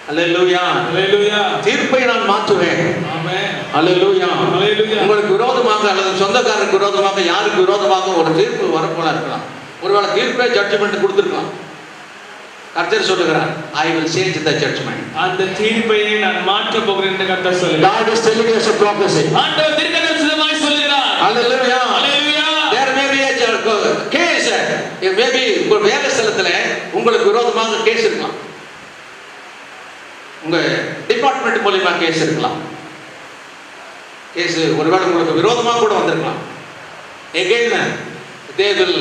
Hallelujah. ஹalleluya. தீர்ப்பை நான் மாற்றுவேன். ஆமென். Hallelujah. Hallelujah. உங்களுக்கு விரோதமாக அல்லது சொந்தக்காரருக்கு விரோதமாக யாருக்கு விரோதமாக ஒரு தீர்ப்பு வரப்போல இருக்கலாம். ஒருவேளை தீர்ப்பை ஜட்ஜ்மெண்ட் கொடுத்துருக்கலாம். கர்த்தர் சொல்லுகிறார், I will change the judgment. அந்த தீர்ப்பையை நான் மாற்ற போகிறேன் என்று கர்த்தர் சொல்லுகிறார். God is telling us a prophecy. ஆண்டவர் தீர்க்கதரிசனமாய் சொல்லுகிறார். Hallelujah. Hallelujah. There may be a case. Maybe உங்க வேலை ஸ்தலத்துல உங்களுக்கு விரோதமாக கேஸ் இருக்கலாம். உங்க டிபார்ட்மெண்ட் மூலமா கேஸ் இருக்கலாம். கேஸ் ஒருவேளை உங்களுக்கு விரோதமாக கூட வந்திருக்கலாம். Again, they will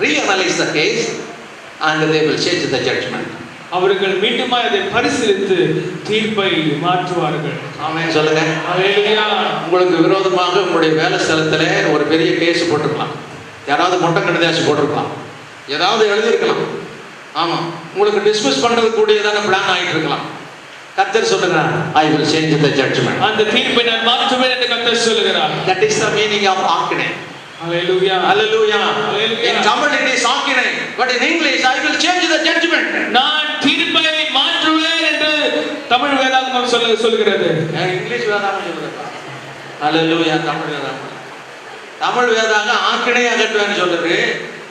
reanalyze the case and they will change the judgment. அவர்கள் மீண்டும் அதை பரிசீலித்து தீர்ப்பை மாற்றுவார்கள். ஆமென் சொல்லுங்க. ஹalleluya. உங்களுக்கு விரோதமாக உங்களுடைய வேலை ஸ்தலத்துல ஒரு பெரிய கேஸ் போட்டிருக்கலாம். யாராவது மொட்டை கடிதாசி போட்டிருக்கலாம். ஏதாவது எழுதியிருக்கலாம். ஆமா, உங்களுக்கு டிஸ்மிஸ் பண்றது கூடியதான பிளான் ஆயிட்டு இருக்கலாம். கர்த்தர் சொல்லுகிறார், I will change the judgment. அந்த தீர்ப்பை நான் மாற்றுவேன் என்று கர்த்தர் சொல்லுகிறார். That is the meaning of ஆக்கினை. Hallelujah. Hallelujah. Hallelujah. In Tamil it is ஆக்கினை, but in English I will change the judgment. நான் தீர்ப்பை மாற்றுவேன் என்று தமிழ் வேதாகமம் சொல்லுகிறது. இங்கிலீஷ் வேதாகமம் சொல்லுது. Hallelujah. தமிழ் வேதாகம் ஆக்கினை அகற்றுவேன்னு சொல்லுது.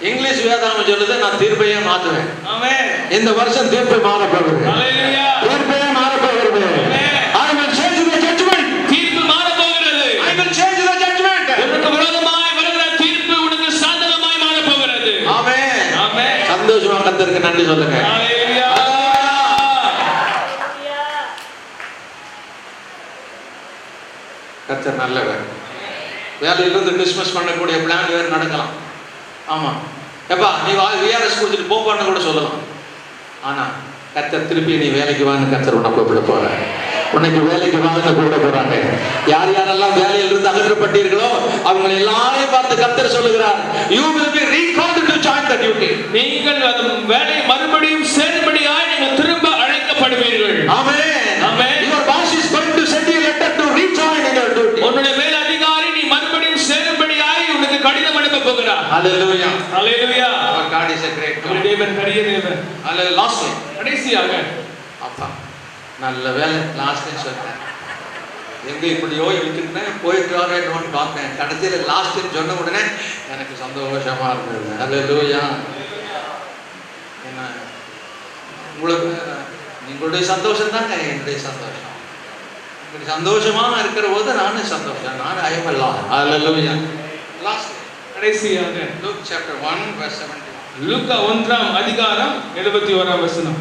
இங்கிலீஷ் வேதாகமம் சொல்லுது, நான் தீர்ப்பையே மாற்றுவேன். ஆமென். இந்த வருஷம் தீர்ப்பு மாற போகுது. Hallelujah. தீர்ப்பையே மாற போகுது. Amen. I will change the judgment. தீர்ப்பு மாற போகிறது. I will change the judgment. உனக்கு விரோதமாய் வருகிற தீர்ப்பு உனக்கு சாதகமாய் மாற போகிறது. ஆமென். ஆமென். சந்தோஷமா கர்த்தருக்கு நன்றி சொல்லுங்க. Hallelujah. கர்த்தர் நல்லவர். வேலையிலிருந்து கிறிஸ்மஸ் பண்ணக்கூடிய பிளான் வேறு நடக்கலாம். ஆமா, எப்பா நீ விஆர்எஸ் கொடுத்துட்டு போப்பான்னு கூட சொல்லலாம். ஆனா கர்த்தர் திருப்பி நீ வேலைக்கு வான்னு கர்த்தர் உன்னை கூப்பிட போற. உனக்கு வேலைக்கு வாங்க கூப்பிட போறாங்க. யார் யாரெல்லாம் வேலையிலிருந்து அகற்றப்பட்டீர்களோ அவங்களை எல்லாரையும் பார்த்து கர்த்தர் சொல்லுகிறார், you will be recalled to join the duty. நீங்கள் அந்த வேலையை மறுபடியும் சேரும்படியாய் நீங்கள் திரும்ப அழைக்கப்படுவீர்கள். ஆமென். ஆமென். Your boss is going to send you a letter to rejoin in your duty. உன்னுடைய மேல் அதிகாரி நீ மறுபடியும் சேரும்படியாய் உனக்கு கடிதம் அனுப்ப போகிறார். Hallelujah. Hallelujah. Our God is a great God. தேவன் பெரிய தேவன். Hallelujah. Lastly, கடைசியாக அப்பா நல்ல வேலை லாஸ்ட்னு சொன்னேன். எங்க இப்படியோ இழுத்துக்கிட்டேன் போயிட்டு வரேன்னு பார்த்தேன். கடைசியில் லாஸ்ட்னு சொன்ன உடனே எனக்கு சந்தோஷமா இருந்தது. ஹல்லேலூயா. என்ன உங்களுக்கு உங்களுடைய சந்தோஷம் தாங்க என்னுடைய சந்தோஷம். இப்படி சந்தோஷமா இருக்கிற போது நானும் சந்தோஷம். நான் ஐயமெல்லாம். ஹல்லேலூயா. லாஸ்ட் கடைசியாக Luke chapter 1 verse 71. லூக்கா 1ஆம் அதிகாரம் 71ஆம் வசனம்.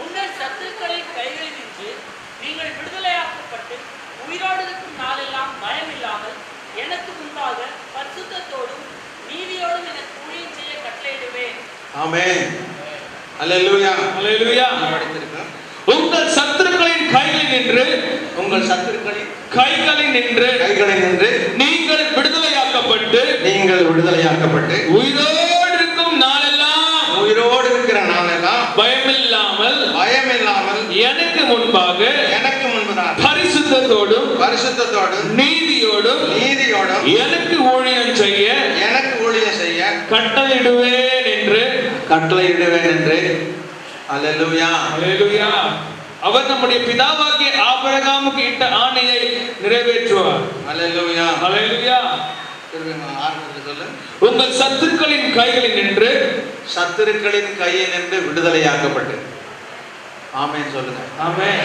உங்கள் சத்துருக்களின் கைகளில் நின்று நீங்கள் விடுதலையாக்கப்பட்டு உயிரோடு இருக்கும் நாளெல்லாம் பயமில்லாமல் எனக்கு முன்பாக பரிசுத்தத்தோடும் நீதியோடும் எனக்கு ஊழியம் செய்ய கட்டளையிடுவேன். ஆமென். ஹல்லேலூயா. ஹல்லேலூயா. உங்கள் சத்துருக்களின் கைகளில் நின்று உங்கள் சத்துருக்களின் கைகளில் நின்று நீங்கள் விடுதலையாக்கப்பட்டு உயிரோடு இருக்கும் இருக்கிற நாளெல்லாம் பயமில்லாமல் எனக்கு முன்பாக பரிசுத்தத்தோடும் நீதியோடும் எனக்கு ஊழியம் செய்ய கட்டளையிடுவேன் என்று அல்லேலூயா. ஹல்லேலூயா. அவர் நம்முடைய பிதாவாகிய ஆபிரகாமுக்கு இட்ட ஆணையை நிறைவேற்றுவார். அல்லேலூயா. ஹல்லேலூயா. சொல்லு. உங்கள் சத்துருக்களின் கைகளில் நின்று விடுதலையாக்கப்பட்டு. ஆமென் சொல்லுங்க. ஆமென்.